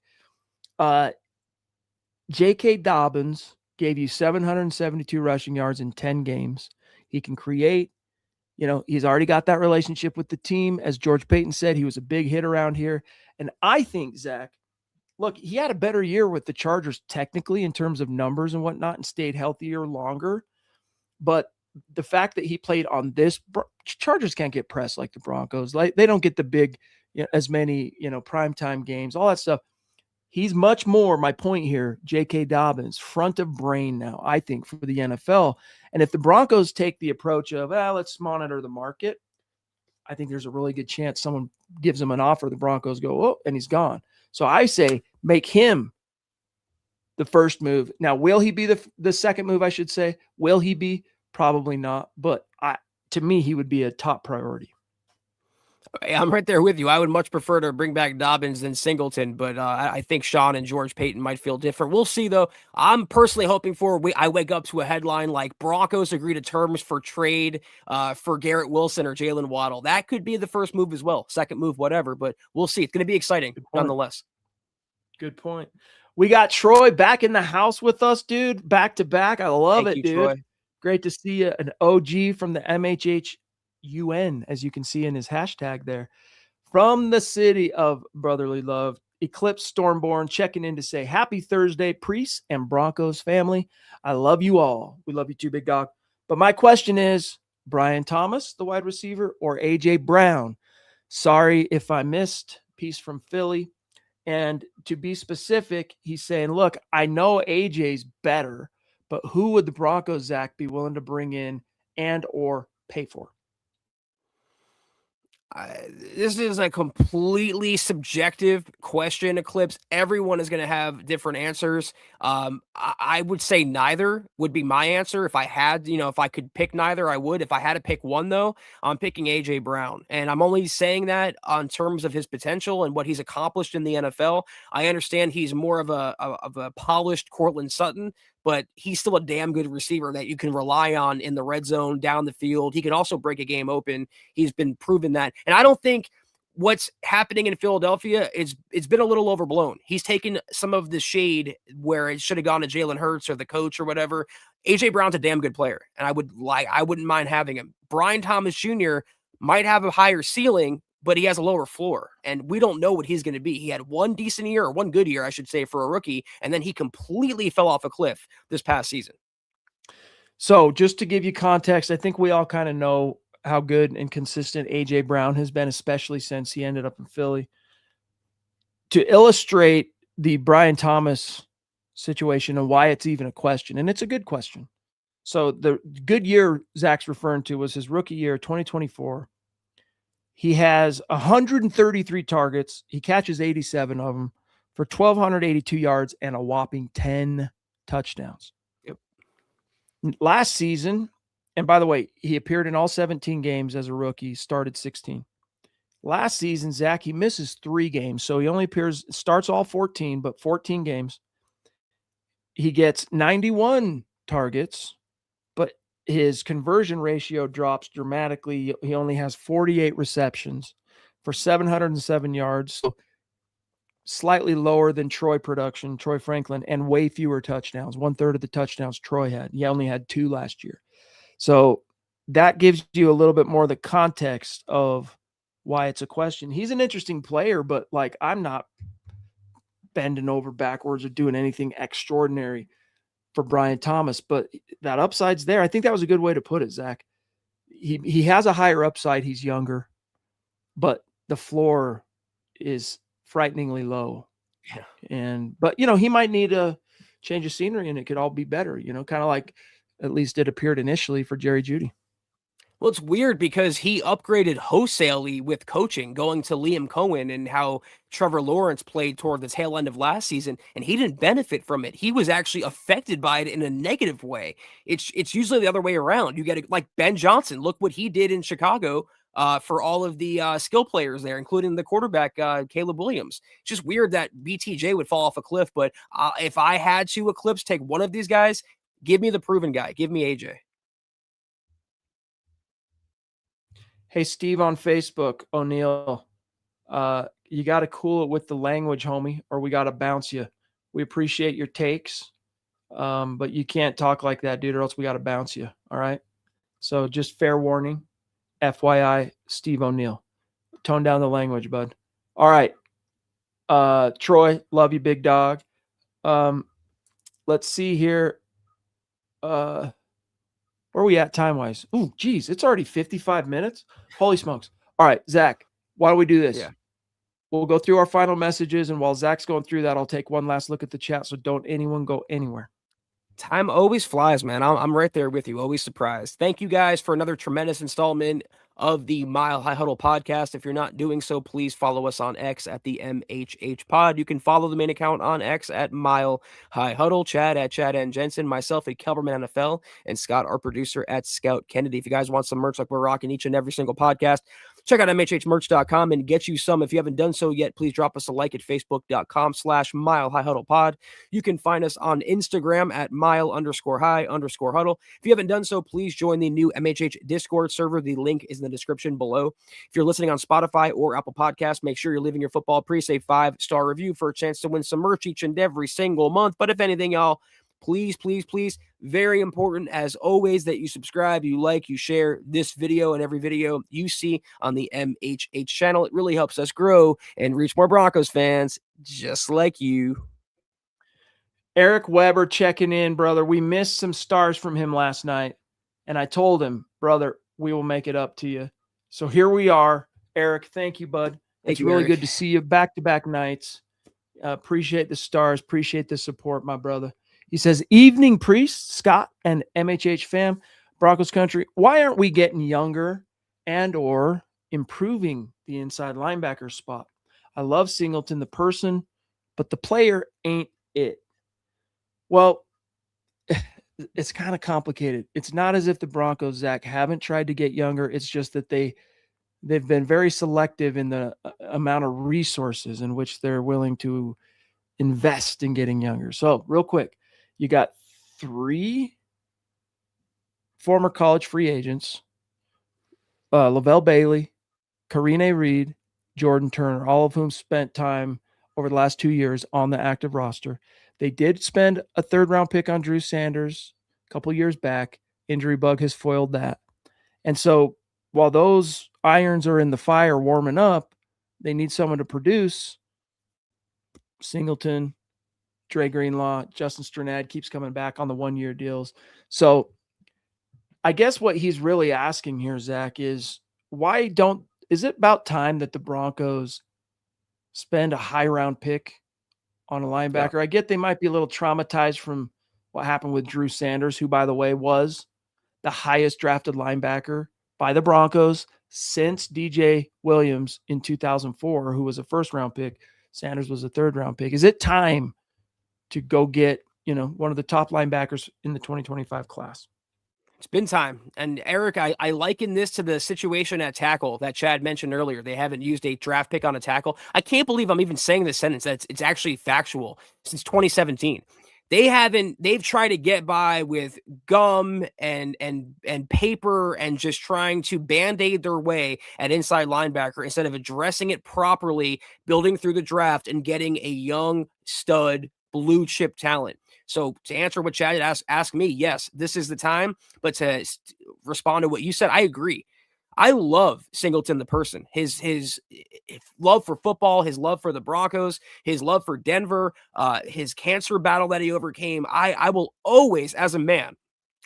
A: J.K. Dobbins gave you 772 rushing yards in 10 games. He can create. He's already got that relationship with the team. As George Payton said, he was a big hit around here. And I think, Zach, look, he had a better year with the Chargers technically in terms of numbers and whatnot and stayed healthier longer. But the fact that he played on this, Chargers can't get pressed like the Broncos. Like they don't get the big, as many, primetime games, all that stuff. He's much more, my point here, J.K. Dobbins, front of brain now, I think, for the NFL. And if the Broncos take the approach of, let's monitor the market, I think there's a really good chance someone gives him an offer. The Broncos go, oh, and he's gone. So I say make him the first move. Now, will he be the second move, I should say? Will he be? Probably not. But to me, he would be a top priority.
B: I'm right there with you. I would much prefer to bring back Dobbins than Singleton, but I think Sean and George Payton might feel different. We'll see, though. I'm personally hoping I wake up to a headline like Broncos agree to terms for trade for Garrett Wilson or Jalen Waddle. That could be the first move as well, second move, whatever, but we'll see. It's going to be exciting nonetheless.
A: Good point. We got Troy back in the house with us, dude, back to back. I love it, dude. Troy. Great to see you, an OG from the MHH UN, as you can see in his hashtag there, from the city of brotherly love, Eclipse Stormborn, checking in to say happy Thursday, Priest and Broncos family. I love you all. We love you too, big dog. But my question is, Brian Thomas, the wide receiver, or AJ Brown? Sorry if I missed. Piece from Philly. And to be specific, he's saying, look, I know AJ's better, but who would the Broncos, Zach, be willing to bring in and or pay for?
B: This is a completely subjective question, Eclipse. Everyone is going to have different answers. I would say neither would be my answer. If I had, if I could pick neither, I would. If I had to pick one, though, I'm picking AJ Brown. And I'm only saying that on terms of his potential and what he's accomplished in the NFL. I understand he's more of a polished Cortland Sutton, but he's still a damn good receiver that you can rely on in the red zone, down the field. He can also break a game open. He's been proven that. And I don't think what's happening in Philadelphia, it's been a little overblown. He's taken some of the shade where it should have gone to Jalen Hurts or the coach or whatever. AJ Brown's a damn good player, and I wouldn't mind having him. Brian Thomas Jr. might have a higher ceiling, but he has a lower floor, and we don't know what he's going to be. He had one decent year, or one good year, I should say, for a rookie, and then he completely fell off a cliff this past season.
A: So just to give you context, I think we all kind of know how good and consistent AJ Brown has been, especially since he ended up in Philly. To illustrate the Brian Thomas situation and why it's even a question, and it's a good question. So the good year Zach's referring to was his rookie year, 2024. He has 133 targets. He catches 87 of them for 1,282 yards and a whopping 10 touchdowns.
B: Yep.
A: Last season, and by the way, he appeared in all 17 games as a rookie, started 16. Last season, Zach, he misses 3 games. So he only starts all 14, but 14 games. He gets 91 targets, but his conversion ratio drops dramatically. He only has 48 receptions for 707 yards. So slightly lower than Troy Franklin, and way fewer touchdowns. 1/3 of the touchdowns Troy had. He only had 2 last year. So that gives you a little bit more of the context of why it's a question. He's an interesting player, but like I'm not bending over backwards or doing anything extraordinary for Brian Thomas, but that upside's there. I think that was a good way to put it, Zach. He has a higher upside. He's younger, but the floor is frighteningly low.
B: Yeah.
A: But he might need a change of scenery and it could all be better, kind of like at least it appeared initially for Jerry Jeudy.
B: Well, it's weird because he upgraded wholesalely with coaching, going to Liam Cohen and how Trevor Lawrence played toward the tail end of last season, and he didn't benefit from it. He was actually affected by it in a negative way. It's usually the other way around. You get like Ben Johnson. Look what he did in Chicago for all of the skill players there, including the quarterback Caleb Williams. It's just weird that BTJ would fall off a cliff. But if I had to eclipse, take one of these guys, give me the proven guy. Give me AJ.
A: Hey, Steve on Facebook, O'Neill, you got to cool it with the language, homie, or we got to bounce you. We appreciate your takes, but you can't talk like that, dude, or else we got to bounce you. All right. So just fair warning, FYI, Steve O'Neill. Tone down the language, bud. All right. Troy, love you, big dog. Let's see here. Where are we at time-wise? Ooh, geez, it's already 55 minutes. Holy smokes. All right, Zach, why don't we do this?
B: Yeah.
A: We'll go through our final messages, and while Zach's going through that, I'll take one last look at the chat, so don't anyone go anywhere.
B: Time always flies, man. I'm right there with you. Always surprised. Thank you guys for another tremendous installment of the Mile High Huddle podcast. If you're not doing so, please follow us on X at the MHH pod. You can follow the main account on X at Mile High Huddle, Chad at Chad and Jensen, myself at Kelberman NFL, and Scott, our producer, at Scout Kennedy. If you guys want some merch like we're rocking each and every single podcast, check out MHHmerch.com and get you some. If you haven't done so yet, please drop us a like at Facebook.com/Mile High Huddle Pod. You can find us on Instagram at Mile_High_Huddle. If you haven't done so, please join the new MHH Discord server. The link is in the description below. If you're listening on Spotify or Apple Podcasts, make sure you're leaving your football pre-save 5-star review for a chance to win some merch each and every single month. But if anything, y'all, please, very important as always that you subscribe, you like, you share this video and every video you see on the MHH channel. It really helps us grow and reach more Broncos fans just like you.
A: Eric Weber checking in, brother. We missed some stars from him last night, and I told him, brother, we will make it up to you. So here we are. Eric, thank you, bud. It's really good to see you back-to-back nights. Appreciate the stars. Appreciate the support, my brother. He says, evening priest, Scott and MHH fam, Broncos country. Why aren't we getting younger and or improving the inside linebacker spot? I love Singleton, the person, but the player ain't it. Well, it's kind of complicated. It's not as if the Broncos, Zach, haven't tried to get younger. It's just that they've been very selective in the amount of resources in which they're willing to invest in getting younger. So real quick, you got 3 former college free agents, Lavelle Bailey, Karine Reed, Jordan Turner, all of whom spent time over the last 2 years on the active roster. They did spend a 3rd-round pick on Drew Sanders a couple years back. Injury bug has foiled that. And so while those irons are in the fire warming up, they need someone to produce. Singleton, Dre Greenlaw, Justin Strnad keeps coming back on the 1-year deals. So I guess what he's really asking here, Zach, is is it about time that the Broncos spend a high round pick on a linebacker? Yeah. I get they might be a little traumatized from what happened with Drew Sanders, who, by the way, was the highest drafted linebacker by the Broncos since DJ Williams in 2004, who was a 1st-round pick. Sanders was a 3rd-round pick. Is it time to go get, one of the top linebackers in the 2025 class?
B: It's been time. And Eric, I liken this to the situation at tackle that Chad mentioned earlier. They haven't used a draft pick on a tackle. I can't believe I'm even saying this sentence. It's actually factual. Since 2017. They've tried to get by with gum and paper and just trying to band-aid their way at inside linebacker instead of addressing it properly, building through the draft and getting a young stud blue chip talent. So to answer what Chad asked me, yes, this is the time. But to respond to what you said, I agree. I love Singleton the person. His love for football, his love for the Broncos, his love for Denver, his cancer battle that he overcame. I will always, as a man,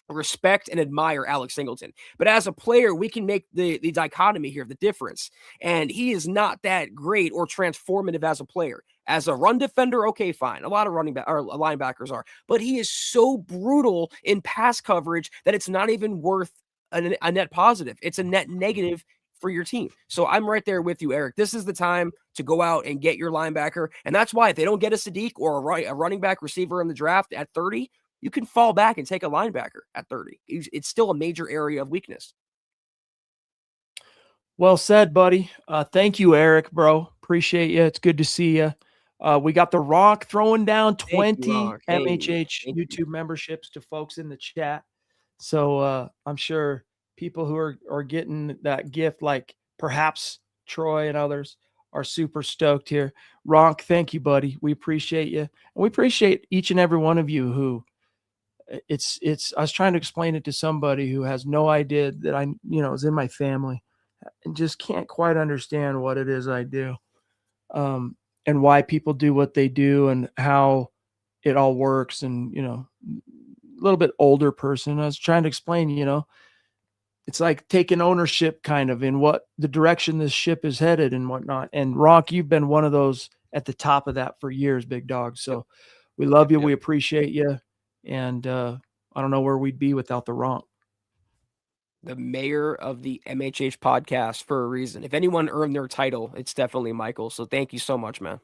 B: respect and admire Alex Singleton. But as a player, we can make the dichotomy here, the difference. And he is not that great or transformative as a player. As a run defender, okay, fine. A lot of linebackers are. But he is so brutal in pass coverage that it's not even worth a net positive. It's a net negative for your team. So I'm right there with you, Eric. This is the time to go out and get your linebacker. And that's why if they don't get a Sadiq or a running back receiver in the draft at 30, you can fall back and take a linebacker at 30. It's still a major area of weakness.
A: Well said, buddy. Thank you, Eric, bro. Appreciate you. It's good to see you. We got the Rock throwing down 20
B: Rock. Hey,
A: MHH YouTube memberships to folks in the chat. So I'm sure people who are getting that gift, like perhaps Troy and others, are super stoked here. Ronk, thank you, buddy. We appreciate you. And we appreciate each and every one of you who it's I was trying to explain it to somebody who has no idea that I is in my family and just can't quite understand what it is I do, and why people do what they do and how it all works. And a little bit older person, I was trying to explain, it's like taking ownership kind of in what the direction this ship is headed and whatnot. And Rock, you've been one of those at the top of that for years, big dog. So we love you. We appreciate you. And I don't know where we'd be without the Ronk.
B: The mayor of the MHH podcast for a reason. If anyone earned their title, it's definitely Michael. So thank you so much, man.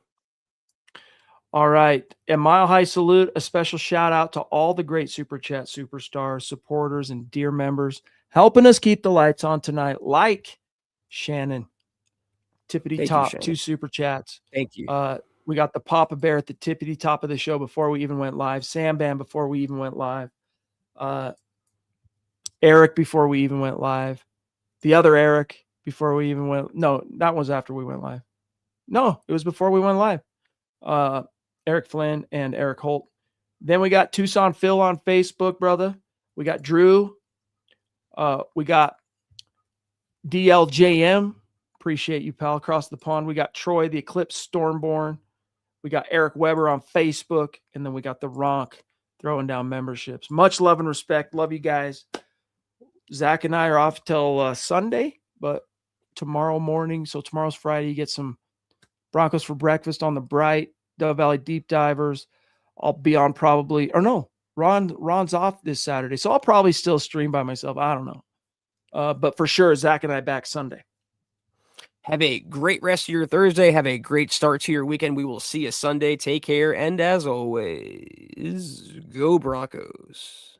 A: All right. A Mile High salute, a special shout out to all the great Super Chat superstars, supporters, and dear members helping us keep the lights on tonight, like Shannon, Tippity Top, 2 Super Chats.
B: Thank you.
A: We got the Papa Bear at the tippity top of the show before we even went live. Sam Bam before we even went live. Eric before we even went live. The other Eric before we even went. No, that was after we went live. No, it was before we went live. Eric Flynn and Eric Holt. Then we got Tucson Phil on Facebook, brother. We got Drew. We got DLJM. Appreciate you, pal. Across the pond. We got Troy, the Eclipse Stormborn. We got Eric Weber on Facebook. And then we got the Ronk throwing down memberships. Much love and respect. Love you guys. Zach and I are off till Sunday, but tomorrow morning, so tomorrow's Friday, you get some Broncos for breakfast on the Bright, Dove Valley Deep Divers. I'll be on probably, or no, Ron's off this Saturday, so I'll probably still stream by myself. I don't know. But for sure, Zach and I back Sunday.
B: Have a great rest of your Thursday. Have a great start to your weekend. We will see you Sunday. Take care. And as always, go Broncos.